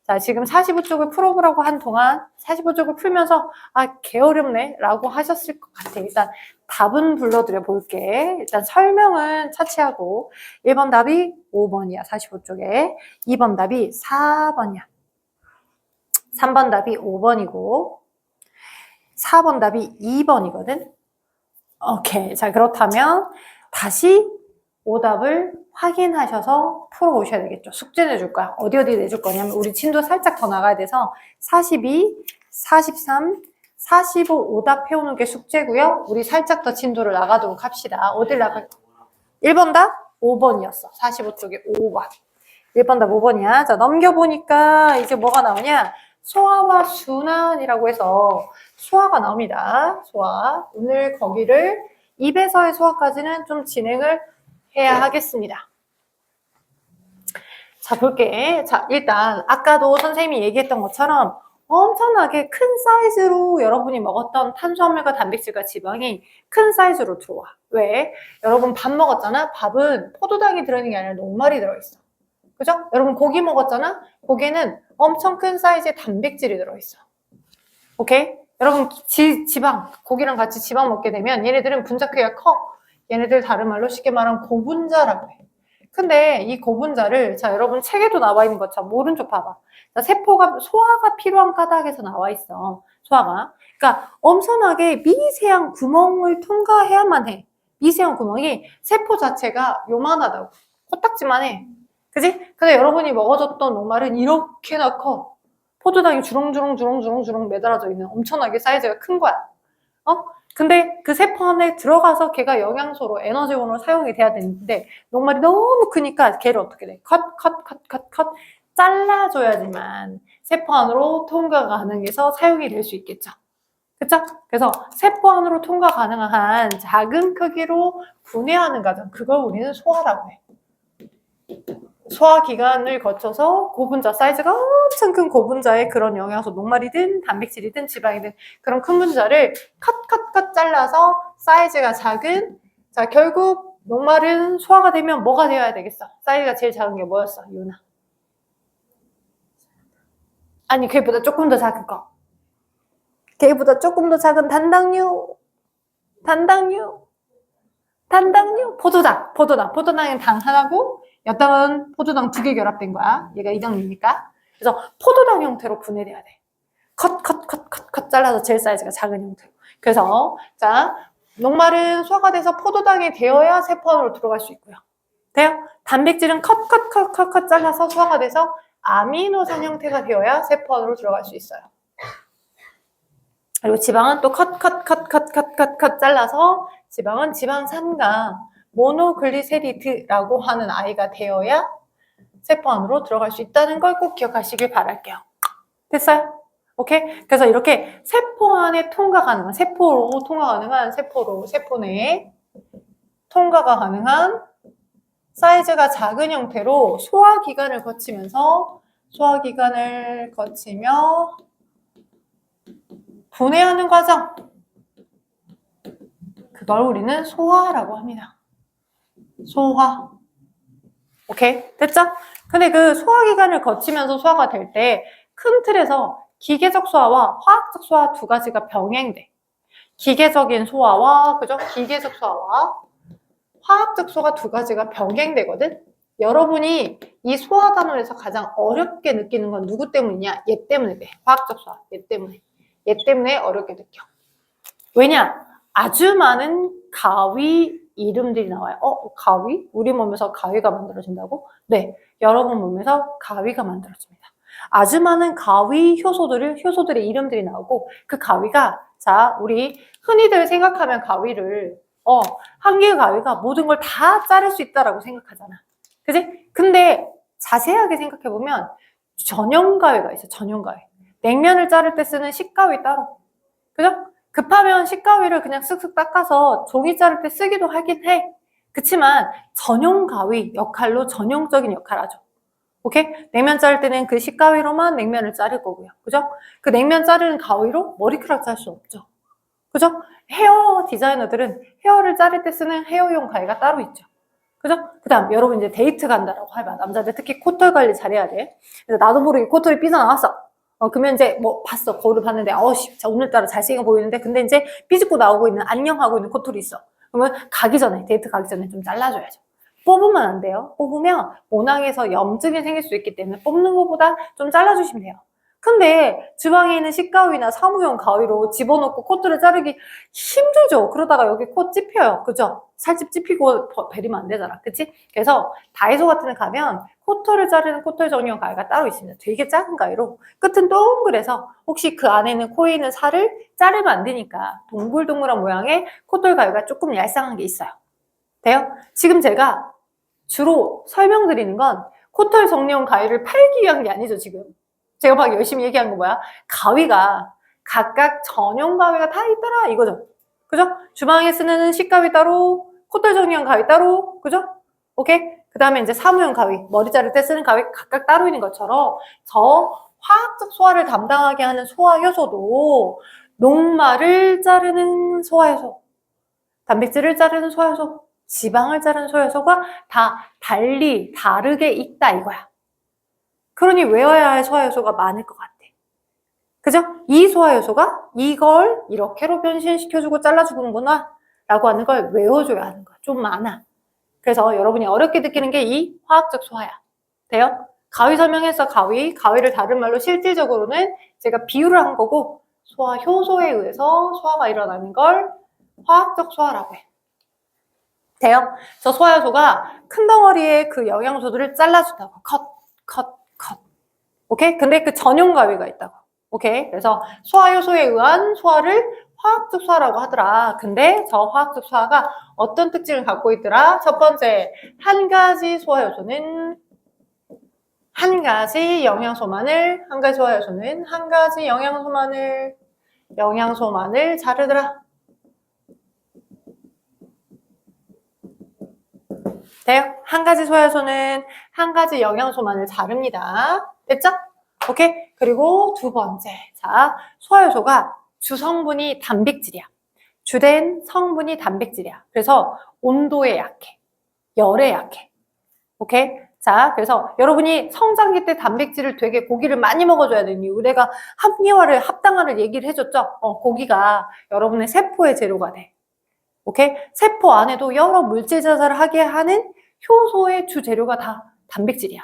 자, 지금 45쪽을 풀어보라고 한 동안 45쪽을 풀면서 아, 개어렵네 라고 하셨을 것 같아. 일단 답은 불러드려 볼게. 일단 설명은 차치하고 1번 답이 5번이야. 45쪽에 2번 답이 4번이야. 3번 답이 5번이고 4번 답이 2번이거든. 오케이. 자, 그렇다면 다시 오답을 확인하셔서 풀어오셔야 되겠죠. 숙제 내줄 거야. 어디 내줄 거냐면 우리 진도 살짝 더 나가야 돼서 42, 43, 45 오답 해오는 게 숙제고요. 우리 살짝 더 진도를 나가도록 합시다. 어딜 나갈? 1번 답 5번이었어. 45쪽에 5번. 1번 답 5번이야. 자, 넘겨보니까 이제 뭐가 나오냐? 소화와 순환이라고 해서 소화가 나옵니다. 소화. 오늘 거기를 입에서의 소화까지는 좀 진행을 해야 하겠습니다. 자, 볼게. 자, 일단 아까도 선생님이 얘기했던 것처럼 엄청나게 큰 사이즈로 여러분이 먹었던 탄수화물과 단백질과 지방이 큰 사이즈로 들어와. 왜? 여러분 밥 먹었잖아? 밥은 포도당이 들어있는 게 아니라 녹말이 들어있어. 그죠? 여러분 고기 먹었잖아? 고기는 엄청 큰 사이즈의 단백질이 들어있어. 오케이? 여러분 지방, 고기랑 같이 지방 먹게 되면 얘네들은 분자 크기가 커. 얘네들 다른 말로 쉽게 말하면 고분자라고 해. 근데 이 고분자를 자 여러분 책에도 나와 있는 것처럼 오른쪽 봐봐. 자, 세포가 소화가 필요한 까닭에서 나와 있어. 소화가. 그러니까 엄청나게 미세한 구멍을 통과해야만 해. 미세한 구멍이 세포 자체가 요만하다고. 코딱지만 해. 그지? 근데 여러분이 먹어줬던 녹말은 이렇게나 커. 포도당이 주렁주렁 매달아져 있는 엄청나게 사이즈가 큰 거야. 근데 그 세포 안에 들어가서 걔가 영양소로 에너지원으로 사용이 돼야 되는데 녹말이 너무 크니까 걔를 어떻게 돼? 컷 잘라줘야지만 세포 안으로 통과 가능해서 사용이 될 수 있겠죠. 그쵸? 그래서 세포 안으로 통과 가능한 작은 크기로 분해하는 과정, 그걸 우리는 소화라고 해. 소화기관을 거쳐서 고분자, 사이즈가 엄청 큰 고분자의 그런 영양소, 녹말이든 단백질이든 지방이든 그런 큰 분자를 컷 잘라서 사이즈가 작은, 자 결국 녹말은 소화가 되면 뭐가 되어야 되겠어? 사이즈가 제일 작은 게 뭐였어? 유나. 아니 걔보다 조금 더 작은 거. 걔보다 조금 더 작은 단당류, 포도당은 당 하나고 엿당은 포도당 2개 결합된 거야. 얘가 이당류니까. 그래서 포도당 형태로 분해돼야 돼. 컷 잘라서 제일 사이즈가 작은 형태로. 그래서 자 녹말은 소화가 돼서 포도당이 되어야 세포 안으로 들어갈 수 있고요. 돼요? 단백질은 컷 잘라서 소화가 돼서 아미노산 형태가 되어야 세포 안으로 들어갈 수 있어요. 그리고 지방은 또 컷 잘라서 지방은 지방산과 모노글리세리드라고 하는 아이가 되어야 세포 안으로 들어갈 수 있다는 걸 꼭 기억하시길 바랄게요. 됐어요? 오케이? 그래서 이렇게 세포 안에 통과 가능한, 세포로 통과 가능한, 세포 내에 통과가 가능한 사이즈가 작은 형태로 소화기관을 거치며 분해하는 과정. 그걸 우리는 소화라고 합니다. 소화. 오케이? 됐죠? 근데 그 소화기관을 거치면서 소화가 될 때 큰 틀에서 기계적 소화와 화학적 소화 두 가지가 병행돼. 기계적인 소화와, 그죠? 기계적 소화와 화학적 소화 두 가지가 병행되거든? 여러분이 이 소화 단원에서 가장 어렵게 느끼는 건 누구 때문이냐? 얘 때문에 그래. 화학적 소화. 얘 때문에. 얘 때문에 어렵게 느껴. 왜냐? 아주 많은 가위 이름들이 나와요. 가위? 우리 몸에서 가위가 만들어진다고? 네, 여러분 몸에서 가위가 만들어집니다. 아주 많은 가위 효소들의 이름들이 나오고 그 가위가 자, 우리 흔히들 생각하면 가위를 한 개의 가위가 모든 걸 다 자를 수 있다라고 생각하잖아. 그지? 근데 자세하게 생각해보면 전용 가위가 있어, 전용 가위. 냉면을 자를 때 쓰는 식가위 따로. 그죠? 급하면 식가위를 그냥 쓱쓱 닦아서 종이 자를 때 쓰기도 하긴 해. 그치만 전용 가위 역할로 전용적인 역할을 하죠. 오케이? 냉면 자를 때는 그 식가위로만 냉면을 자를 거고요. 그죠? 그 냉면 자르는 가위로 머리카락 자를 수 없죠. 그죠? 헤어 디자이너들은 헤어를 자를 때 쓰는 헤어용 가위가 따로 있죠. 그죠? 그 다음, 여러분 이제 데이트 간다라고 하면 남자들 특히 코털 관리 잘해야 돼. 그래서 나도 모르게 코털이 삐져나왔어. 그러면 이제 뭐 봤어. 거울을 봤는데 오늘따라 잘생겨 보이는데 근데 이제 삐집고 나오고 있는 안녕하고 있는 코털이 있어. 그러면 데이트 가기 전에 좀 잘라줘야죠. 뽑으면 안 돼요. 뽑으면 모낭에서 염증이 생길 수 있기 때문에 뽑는 것보다 좀 잘라주시면 돼요. 근데 주방에 있는 식가위나 사무용 가위로 집어넣고 코털을 자르기 힘들죠. 그러다가 여기 코 찝혀요. 그죠? 살집 찝히고 베리면 안 되잖아. 그치? 그래서 다이소 같은 데 가면 코털을 자르는 코털 전용 가위가 따로 있습니다. 되게 작은 가위로 끝은 동그래서 혹시 그 안에는 코에 있는 살을 자르면 안 되니까 동글동글한 모양의 코털 가위가 조금 얄쌍한 게 있어요. 돼요? 지금 제가 주로 설명드리는 건 코털 정리용 가위를 팔기 위한 게 아니죠, 지금. 제가 막 열심히 얘기한 거 뭐야? 가위가 각각 전용 가위가 다 있더라 이거죠. 그죠? 주방에 쓰는 식가위 따로, 코털 정리용 가위 따로, 그죠? 오케이? 그 다음에 이제 사무용 가위, 머리 자를 때 쓰는 가위 각각 따로 있는 것처럼 저 화학적 소화를 담당하게 하는 소화 효소도 녹말을 자르는 소화 효소, 단백질을 자르는 소화 효소, 지방을 자르는 소화 효소가 다 다르게 있다 이거야. 그러니 외워야 할 소화 효소가 많을 것 같아. 그죠? 이 소화 효소가 이걸 이렇게로 변신시켜주고 잘라주는구나 라고 하는 걸 외워줘야 하는 거야. 좀 많아. 그래서 여러분이 어렵게 느끼는 게 이 화학적 소화야. 돼요? 가위 설명해서 가위를 다른 말로 실질적으로는 제가 비유를 한 거고 소화 효소에 의해서 소화가 일어나는 걸 화학적 소화라고 해. 돼요? 저 소화 효소가 큰 덩어리의 그 영양소들을 잘라준다고. 컷. 오케이? 근데 그 전용 가위가 있다고. 오케이? 그래서 소화 효소에 의한 소화를 화학적 소화라고 하더라. 근데 저 화학적 소화가 어떤 특징을 갖고 있더라? 첫 번째, 한 가지 소화 효소는 한 가지 영양소만을 자르더라. 돼요? 한 가지 소화효소는 한 가지 영양소만을 자릅니다. 됐죠? 오케이? 그리고 두 번째. 자, 소화효소가 주성분이 단백질이야. 주된 성분이 단백질이야. 그래서 온도에 약해. 열에 약해. 오케이? 자, 그래서 여러분이 성장기 때 단백질을 되게 고기를 많이 먹어줘야 되니 우리가 합당화를 얘기를 해줬죠? 고기가 여러분의 세포의 재료가 돼. 오케이? 세포 안에도 여러 물질 자살을 하게 하는 효소의 주 재료가 다 단백질이야.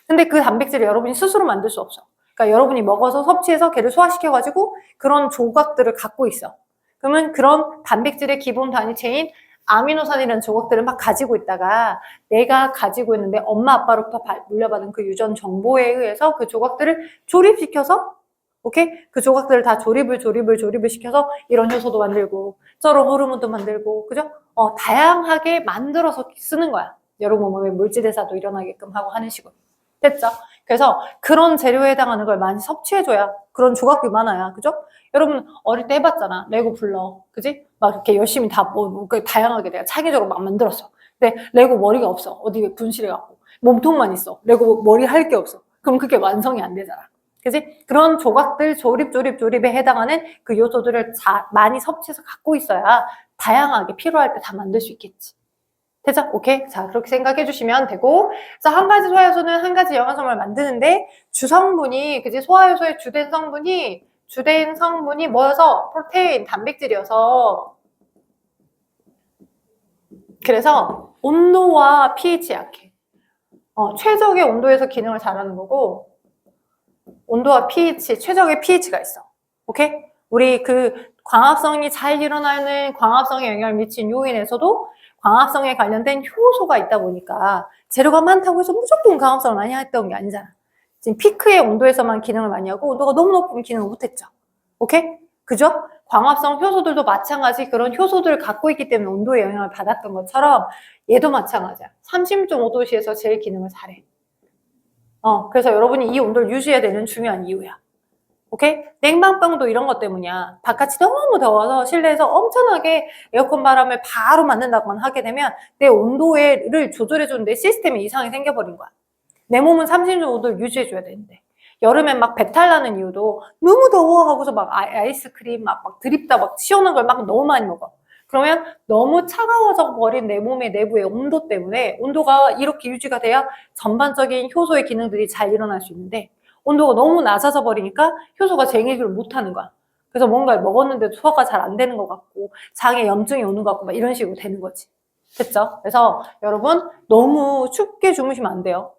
근데 그 단백질을 여러분이 스스로 만들 수 없어. 그러니까 여러분이 먹어서 섭취해서 걔를 소화시켜가지고 그런 조각들을 갖고 있어. 그러면 그런 단백질의 기본 단위체인 아미노산이라는 조각들을 막 가지고 있다가 내가 가지고 있는데 엄마 아빠로부터 물려받은 그 유전 정보에 의해서 그 조각들을 조립시켜서 오케이? 그 조각들을 다 조립을 시켜서 이런 효소도 만들고 저런 호르몬도 만들고 그죠? 다양하게 만들어서 쓰는 거야. 여러분 몸에 물질대사도 일어나게끔 하고 하는 식으로. 됐죠? 그래서 그런 재료에 해당하는 걸 많이 섭취해줘야 그런 조각이 많아야 그죠? 여러분 어릴 때 해봤잖아. 레고 불러. 그지? 막 이렇게 열심히 다 다양하게 내가 창의적으로 막 만들었어. 근데 레고 머리가 없어. 어디 분실해갖고. 몸통만 있어. 레고 머리 할 게 없어. 그럼 그게 완성이 안 되잖아. 그지? 그런 조각들 조립에 해당하는 그 요소들을 많이 섭취해서 갖고 있어야 다양하게 필요할 때 다 만들 수 있겠지. 되죠? 오케이? 자, 그렇게 생각해 주시면 되고. 그래서 한 가지 소화효소는 한 가지 영양성을 만드는데 주성분이, 그지? 소화효소의 주된 성분이 뭐여서? 프로테인, 단백질이어서. 그래서 온도와 pH에 약해. 최적의 온도에서 기능을 잘하는 거고, 온도와 pH, 최적의 pH가 있어. 오케이? 우리 그 광합성이 잘 일어나는 광합성에 영향을 미친 요인에서도 광합성에 관련된 효소가 있다 보니까 재료가 많다고 해서 무조건 광합성을 많이 했던 게 아니잖아. 지금 피크의 온도에서만 기능을 많이 하고 온도가 너무 높으면 기능을 못했죠. 오케이? 그죠? 광합성 효소들도 마찬가지 그런 효소들을 갖고 있기 때문에 온도에 영향을 받았던 것처럼 얘도 마찬가지야. 30.5도씨에서 제일 기능을 잘해. 그래서 여러분이 이 온도를 유지해야 되는 중요한 이유야. 오케이? 냉방병도 이런 것 때문이야. 바깥이 너무 더워서 실내에서 엄청나게 에어컨 바람을 바로 맞는다고만 하게 되면 내 온도를 조절해주는데 시스템에 이상이 생겨버린 거야. 내 몸은 30.5도를 유지해줘야 되는데. 여름엔 막 배탈 나는 이유도 너무 더워 하고서 막 아이스크림 막 드립다 막 시원한 걸 막 너무 많이 먹어. 그러면 너무 차가워져 버린 내 몸의 내부의 온도 때문에 온도가 이렇게 유지가 돼야 전반적인 효소의 기능들이 잘 일어날 수 있는데 온도가 너무 낮아져 버리니까 효소가 쟁이기를 못하는 거야. 그래서 뭔가를 먹었는데도 소화가 잘 안 되는 것 같고 장에 염증이 오는 것 같고 막 이런 식으로 되는 거지. 됐죠? 그래서 여러분 너무 춥게 주무시면 안 돼요.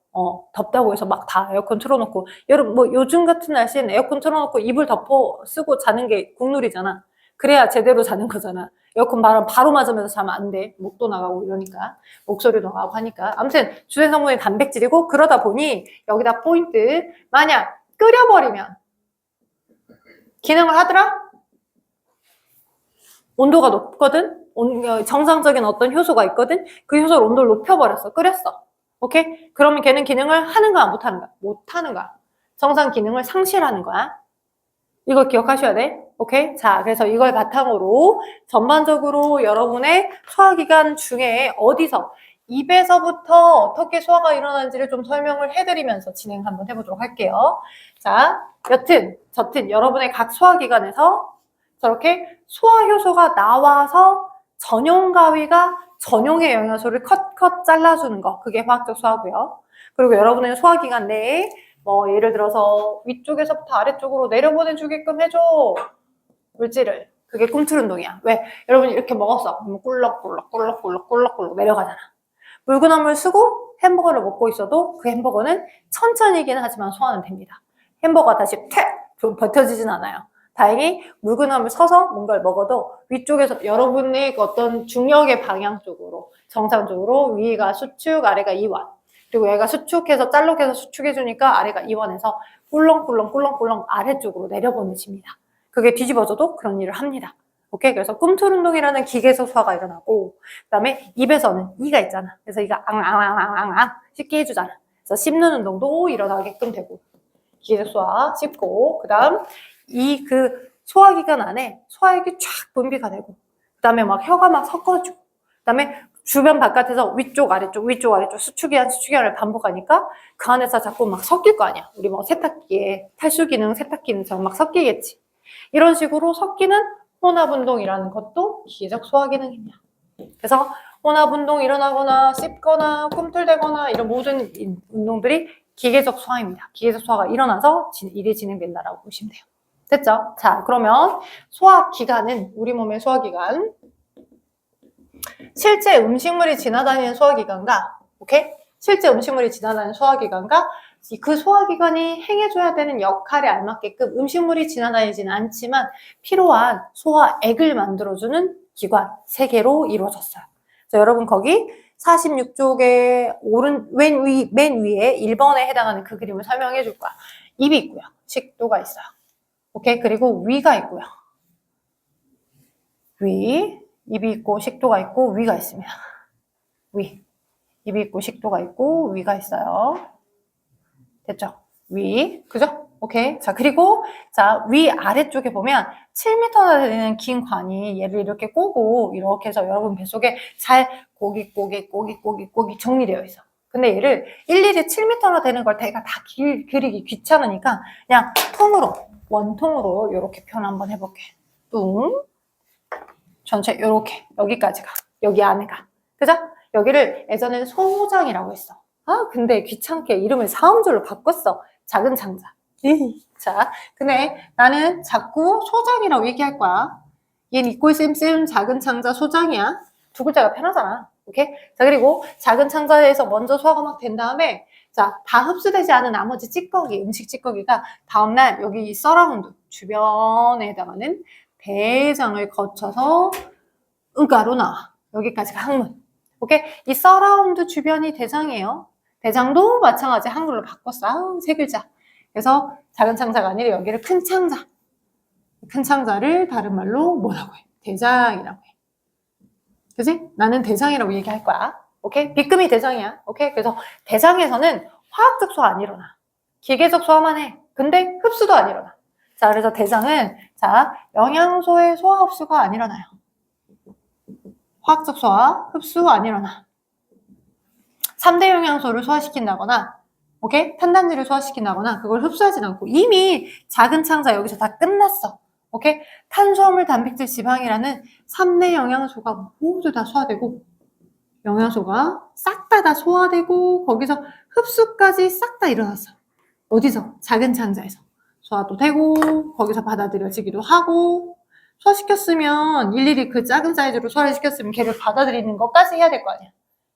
덥다고 해서 막 다 에어컨 틀어놓고 여러분 뭐 요즘 같은 날씨는 에어컨 틀어놓고 이불 덮어 쓰고 자는 게 국룰이잖아. 그래야 제대로 자는 거잖아. 에어컨 바람 바로 맞으면서 자면 안 돼. 목도 나가고 이러니까. 목소리도 나가고 하니까. 아무튼 주된 성분이 단백질이고 그러다 보니 여기다 포인트. 만약 끓여버리면 기능을 하더라? 온도가 높거든? 정상적인 어떤 효소가 있거든? 그 효소를 온도를 높여버렸어. 끓였어. 오케이? 그러면 걔는 기능을 하는가 못하는가? 못하는 거야. 정상 기능을 상실하는 거야. 이걸 기억하셔야 돼. 오케이? 자, 그래서 이걸 바탕으로 전반적으로 여러분의 소화기관 중에 어디서 입에서부터 어떻게 소화가 일어나는지를 좀 설명을 해드리면서 진행 한번 해보도록 할게요. 자, 저튼 여러분의 각 소화기관에서 저렇게 소화효소가 나와서 전용 가위가 전용의 영양소를 컷 잘라주는 거. 그게 화학적 소화고요. 그리고 여러분의 소화기관 내에 뭐 예를 들어서 위쪽에서부터 아래쪽으로 내려보내주게끔 해줘. 물질을. 그게 꿈틀운동이야. 왜? 여러분이 이렇게 먹었어. 그러면 꿀럭꿀럭 내려가잖아. 묽은 물 쓰고 햄버거를 먹고 있어도 그 햄버거는 천천히긴 하지만 소화는 됩니다. 햄버거가 다시 버텨지진 않아요. 다행히 묽은 물 서서 뭔가를 먹어도 위쪽에서 여러분의 어떤 중력의 방향 쪽으로 정상적으로 위가 수축, 아래가 이완. 그리고 얘가 수축해서 짤록해서 수축해주니까 아래가 이완해서 꿀렁꿀렁 아래쪽으로 내려보내집니다. 그게 뒤집어져도 그런 일을 합니다. 오케이? 그래서 꿈틀운동이라는 기계에서 소화가 일어나고 그 다음에 입에서는 이가 있잖아. 그래서 이가 앙 씹게 해주잖아. 그래서 씹는 운동도 일어나게끔 되고 기계적 소화 씹고 그 다음 그 소화기관 안에 소화액이 쫙 분비가 되고 그 다음에 막 혀가 막 섞어주고 그 다음에 주변 바깥에서 위쪽 아래쪽 수축기를 반복하니까 그 안에서 자꾸 막 섞일 거 아니야. 우리 뭐 세탁기에 탈수기능 세탁기능처럼 막 섞이겠지. 이런 식으로 섞이는 혼합운동이라는 것도 기계적 소화기능입니다. 그래서 혼합운동 일어나거나 씹거나 꿈틀대거나 이런 모든 운동들이 기계적 소화입니다. 기계적 소화가 일어나서 일이 진행된다라고 보시면 돼요. 됐죠? 자, 그러면 소화기관은 우리 몸의 소화기관 실제 음식물이 지나다니는 소화기관과 오케이? 실제 음식물이 지나다니는 소화기관과 그 소화기관이 행해줘야 되는 역할에 알맞게끔 음식물이 지나다니지는 않지만 필요한 소화액을 만들어주는 기관 3개로 이루어졌어요. 자, 여러분 거기 46쪽에 맨 위에 1번에 해당하는 그 그림을 설명해 줄 거야. 입이 있고요. 식도가 있어요. 오케이? 그리고 위가 있고요. 위, 입이 있고 식도가 있고 위가 있습니다. 위, 입이 있고 식도가 있고 위가 있어요. 됐죠? 위, 그죠? 오케이. 자, 그리고, 자, 위 아래쪽에 보면 7m나 되는 긴 관이 얘를 이렇게 꼬고, 이렇게 해서 여러분 뱃속에 잘 꼬기 정리되어 있어. 근데 얘를 일일이 7m나 되는 걸 내가 다 그리기 귀찮으니까 그냥 통으로, 원통으로 이렇게 표현 한번 해볼게. 뚱. 전체 이렇게, 여기까지가. 여기 안에가. 그죠? 여기를 예전엔 소장이라고 했어. 아, 근데 귀찮게 이름을 사음절로 바꿨어. 작은 창자. 자, 근데 나는 자꾸 소장이라고 얘기할 거야. 얘는 이꼴 쌤쌤 작은 창자 소장이야. 두 글자가 편하잖아. 오케이? 자, 그리고 작은 창자에서 먼저 소화가 막 된 다음에 자, 다 흡수되지 않은 나머지 찌꺼기, 음식 찌꺼기가 다음날 여기 이 서라운드 주변에 해당하는 대장을 거쳐서 응가로 나와. 여기까지가 항문. 오케이? 이 서라운드 주변이 대장이에요. 대장도 마찬가지 한글로 바꿨어. 아우, 세 글자. 그래서 작은 창자가 아니라 여기를 큰 창자. 큰 창자를 다른 말로 뭐라고 해? 대장이라고 해. 그지? 나는 대장이라고 얘기할 거야. 오케이? B급이 대장이야. 오케이? 그래서 대장에서는 화학적 소화 안 일어나. 기계적 소화만 해. 근데 흡수도 안 일어나. 자, 그래서 대장은 자, 영양소의 소화 흡수가 안 일어나요. 화학적 소화, 흡수 안 일어나. 3대 영양소를 소화시킨다거나, 오케이? 탄단지를 소화시킨다거나, 그걸 흡수하진 않고, 이미 작은 창자 여기서 다 끝났어. 오케이? 탄수화물, 단백질, 지방이라는 3대 영양소가 모두 다 소화되고, 영양소가 싹 다 소화되고, 거기서 흡수까지 싹 다 일어났어. 어디서? 작은 창자에서. 소화도 되고, 거기서 받아들여지기도 하고, 소화시켰으면, 일일이 그 작은 사이즈로 소화를 시켰으면 걔를 받아들이는 것까지 해야 될 거 아니야.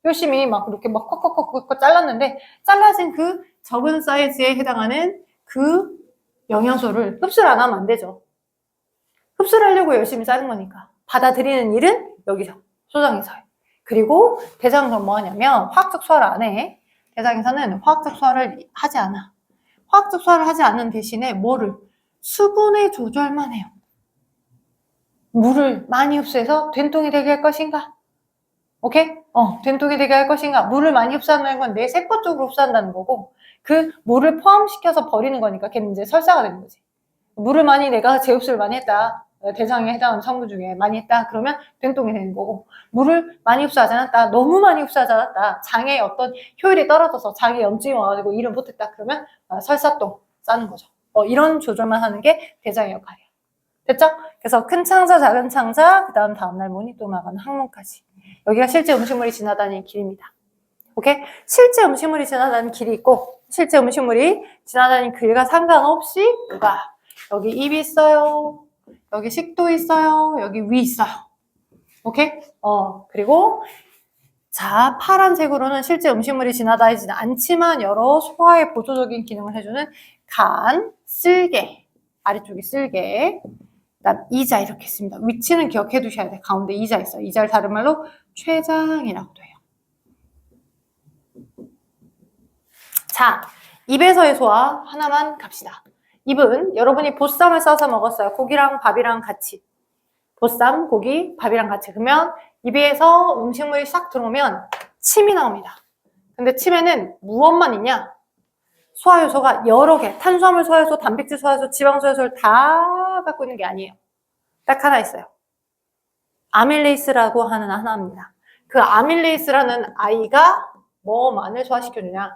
열심히 막 이렇게 막 콕콕콕콕 잘랐는데, 잘라진 그 적은 사이즈에 해당하는 그 영양소를 흡수를 안 하면 안 되죠. 흡수를 하려고 열심히 자른 거니까. 받아들이는 일은 여기서, 소장에서 해. 그리고 대장은 뭐 하냐면, 화학적 소화를 안 해. 대장에서는 화학적 소화를 하지 않아. 화학적 소화를 하지 않는 대신에 뭐를? 수분의 조절만 해요. 물을 많이 흡수해서 된통이 되게 할 것인가? 오케이? 된통이 되게 할 것인가? 물을 많이 흡수한다는 건 내 세포 쪽으로 흡수한다는 거고, 그 물을 포함시켜서 버리는 거니까 걔는 이제 설사가 되는 거지. 물을 많이 내가 재흡수를 많이 했다. 대장에 해당하는 성분 중에 많이 했다. 그러면 된통이 되는 거고, 물을 많이 흡수하지 않았다. 너무 많이 흡수하지 않았다. 장에 어떤 효율이 떨어져서 장에 염증이 와가지고 일을 못했다. 그러면 설사똥 싸는 거죠. 이런 조절만 하는 게 대장의 역할이야. 됐죠? 그래서 큰 창자, 작은 창자, 그 다음날 모니터 나가는 항문까지. 여기가 실제 음식물이 지나다니는 길입니다. 오케이? 실제 음식물이 지나다니는 길이 있고, 실제 음식물이 지나다니는 길과 상관없이, 여기 입이 있어요. 여기 식도 있어요. 여기 위 있어요. 오케이? 그리고, 자, 파란색으로는 실제 음식물이 지나다니지는 않지만, 여러 소화의 보조적인 기능을 해주는 간, 쓸개. 아래쪽이 쓸개. 그다음 이자 이렇게 있습니다. 위치는 기억해 두셔야 돼. 가운데 이자 있어요. 이자를 다른 말로 췌장이라고도 해요. 자, 입에서의 소화 하나만 갑시다. 입은 여러분이 보쌈을 싸서 먹었어요. 고기랑 밥이랑 같이. 보쌈, 고기, 밥이랑 같이. 그러면 입에서 음식물이 싹 들어오면 침이 나옵니다. 근데 침에는 무엇만 있냐? 소화효소가 여러 개. 탄수화물 소화효소, 단백질 소화효소, 지방 소화효소를 다 갖고 있는 게 아니에요. 딱 하나 있어요. 아밀레이스라고 하는 하나입니다. 그 아밀레이스라는 아이가 뭐만을 소화시켜주냐.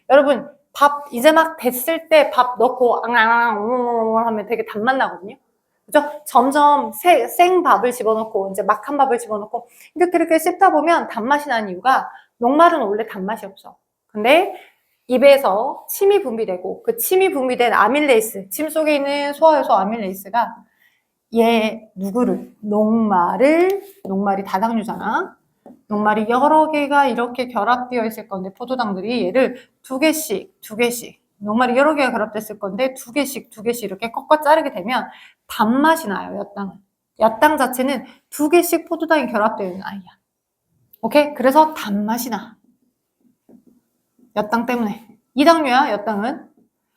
여러분 밥 이제 막 됐을 때 밥 넣고 앙앙 하면 되게 단맛 나거든요. 그죠? 점점 생밥을 집어넣고 이제 막한 밥을 집어넣고 이렇게 씹다 보면 단맛이 나는 이유가 녹말은 원래 단맛이 없어. 근데 입에서 침이 분비되고 그 침이 분비된 아밀레이스, 침 속에 있는 소화효소 아밀레이스가 얘 누구를? 녹말이 다당류잖아. 녹말이 여러 개가 이렇게 결합되어 있을 건데 포도당들이 얘를 두 개씩 녹말이 여러 개가 결합됐을 건데 두 개씩 이렇게 꺾어 자르게 되면 단맛이 나요. 엿당은. 엿당 자체는 두 개씩 포도당이 결합되어 있는 아이야. 오케이? 그래서 단맛이 나. 엿당 때문에. 이당류야, 엿당은.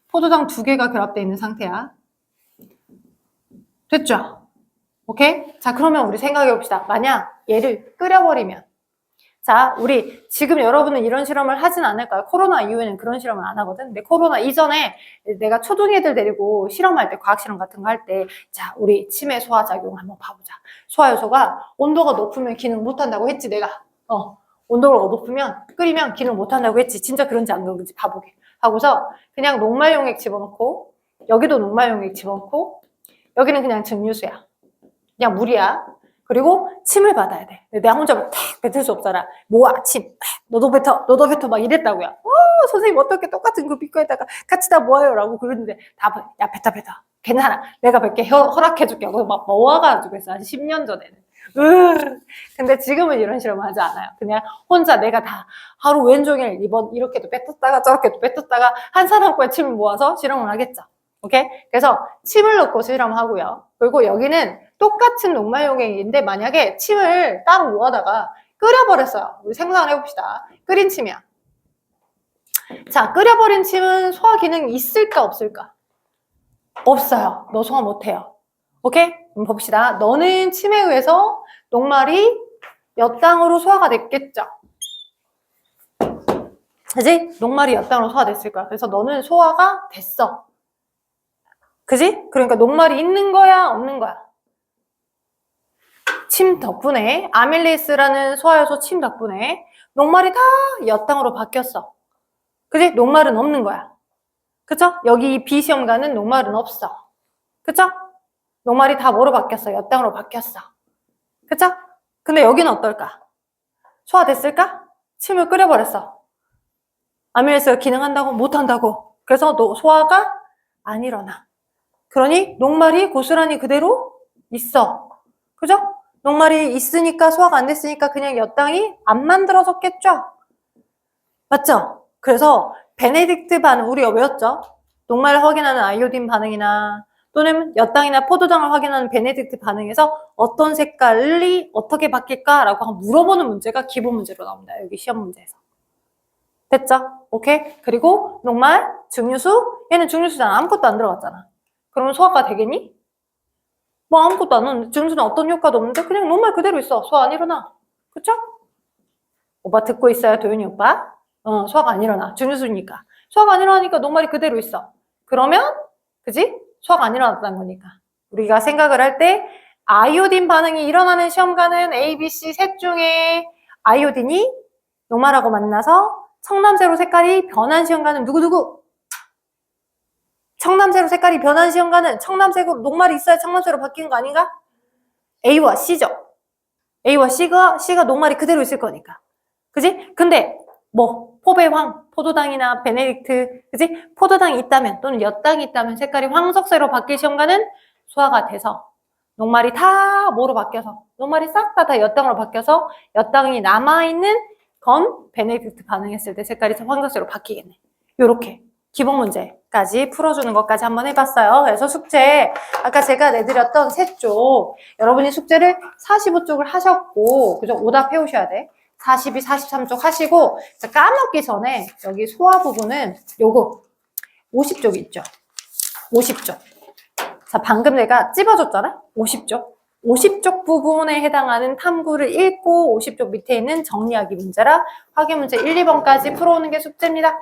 포도당 두 개가 결합되어 있는 상태야. 됐죠? 오케이? 자, 그러면 우리 생각해 봅시다. 만약 얘를 끓여버리면. 자, 우리 지금 여러분은 이런 실험을 하진 않을까요? 코로나 이후에는 그런 실험을 안 하거든. 근데 코로나 이전에 내가 초등애들 데리고 실험할 때, 과학 실험 같은 거 할 때, 자, 우리 치매 소화작용 한번 봐보자. 소화효소가 온도가 높으면 기능 못한다고 했지, 내가. 온도가 높으면, 끓이면 기능 못한다고 했지. 진짜 그런지 안 그런지 봐보게. 하고서 그냥 녹말용액 집어넣고, 여기도 녹말용액 집어넣고, 여기는 그냥 증류수야. 그냥 물이야. 그리고 침을 받아야 돼. 내가 혼자 탁 뱉을 수 없잖아. 모아, 침. 너도 뱉어. 막 이랬다고요. 선생님 어떻게 똑같은 그 비커에다가 같이 다 모아요. 라고 그러는데 야, 뱉어. 괜찮아. 내가 뱉게 허락해줄게. 하고 막 모아가지고 했어. 한 10년 전에는. 근데 지금은 이런 실험을 하지 않아요. 그냥 혼자 내가 다 하루 왼종일 이렇게도 뱉었다가 저렇게도 뱉었다가 한 사람 거에 침을 모아서 실험을 하겠죠. 오케이? 그래서 침을 넣고 실험하고요. 그리고 여기는 똑같은 녹말용액인데 만약에 침을 따로 모아다가 끓여버렸어요. 우리 생각을 해봅시다. 끓인 침이야. 자, 끓여버린 침은 소화 기능이 있을까 없을까? 없어요. 너 소화 못해요. 오케이? 그럼 봅시다. 너는 침에 의해서 녹말이 몇 당으로 소화가 됐겠죠? 그지? 녹말이 몇 당으로 소화됐을 거야. 그래서 너는 소화가 됐어. 그지? 그러니까 녹말이 있는 거야, 없는 거야? 침 덕분에, 아밀레이스라는 소화효소 침 덕분에 녹말이 다 엿당으로 바뀌었어. 그지? 녹말은 없는 거야. 그쵸? 여기 B 시험관은 녹말은 없어. 그쵸? 녹말이 다 뭐로 바뀌었어? 엿당으로 바뀌었어. 그쵸? 근데 여기는 어떨까? 소화됐을까? 침을 끓여버렸어. 아밀레이스가 기능한다고? 못한다고. 그래서 너 소화가 안 일어나. 그러니 녹말이 고스란히 그대로 있어. 그죠? 녹말이 있으니까 소화가 안 됐으니까 그냥 엿당이 안 만들어졌겠죠? 맞죠? 그래서 베네딕트 반응, 우리가 외웠죠? 녹말을 확인하는 아이오딘 반응이나 또는 엿당이나 포도당을 확인하는 베네딕트 반응에서 어떤 색깔이 어떻게 바뀔까라고 물어보는 문제가 기본 문제로 나옵니다. 여기 시험 문제에서. 됐죠? 오케이? 그리고 녹말, 증류수, 얘는 증류수잖아. 아무것도 안 들어갔잖아. 그러면 소화가 되겠니? 뭐 아무것도 안 하는데 증류수는 어떤 효과도 없는데 그냥 녹말 그대로 있어. 소화 안 일어나. 그쵸? 오빠 듣고 있어요, 도윤이 오빠? 소화가 안 일어나. 증류수니까. 소화가 안 일어나니까 녹말이 그대로 있어. 그러면 그지? 소화가 안 일어났다는 거니까. 우리가 생각을 할 때 아이오딘 반응이 일어나는 시험관은 A, B, C 셋 중에 아이오딘이 녹말하고 만나서 청남새로 색깔이 변한 시험관은 누구누구? 청남새로 색깔이 변한 시험관은 청남색으로 녹말이 있어야 청남새로 바뀌는 거 아닌가? A와 C죠. A와 C가 녹말이 그대로 있을 거니까. 그지? 근데 뭐 포배황, 포도당이나 베네딕트, 그지? 포도당이 있다면 또는 엿당이 있다면 색깔이 황석색으로 바뀔 시험관은 소화가 돼서 녹말이 다 뭐로 바뀌어서 녹말이 싹 다 엿당으로 바뀌어서 엿당이 남아있는 건 베네딕트 반응했을 때 색깔이 황석색으로 바뀌겠네. 요렇게 기본 문제까지 풀어주는 것까지 한번 해봤어요. 그래서 숙제 아까 제가 내드렸던 세 쪽 여러분이 숙제를 45쪽을 하셨고 그죠? 오답 해오셔야 돼. 42, 43쪽 하시고 자, 까먹기 전에 여기 소화 부분은 요거 50쪽 있죠? 50쪽. 자, 방금 내가 찝어줬잖아? 50쪽. 50쪽 부분에 해당하는 탐구를 읽고 50쪽 밑에 있는 정리하기 문제라 확인 문제 1, 2번까지 풀어오는 게 숙제입니다.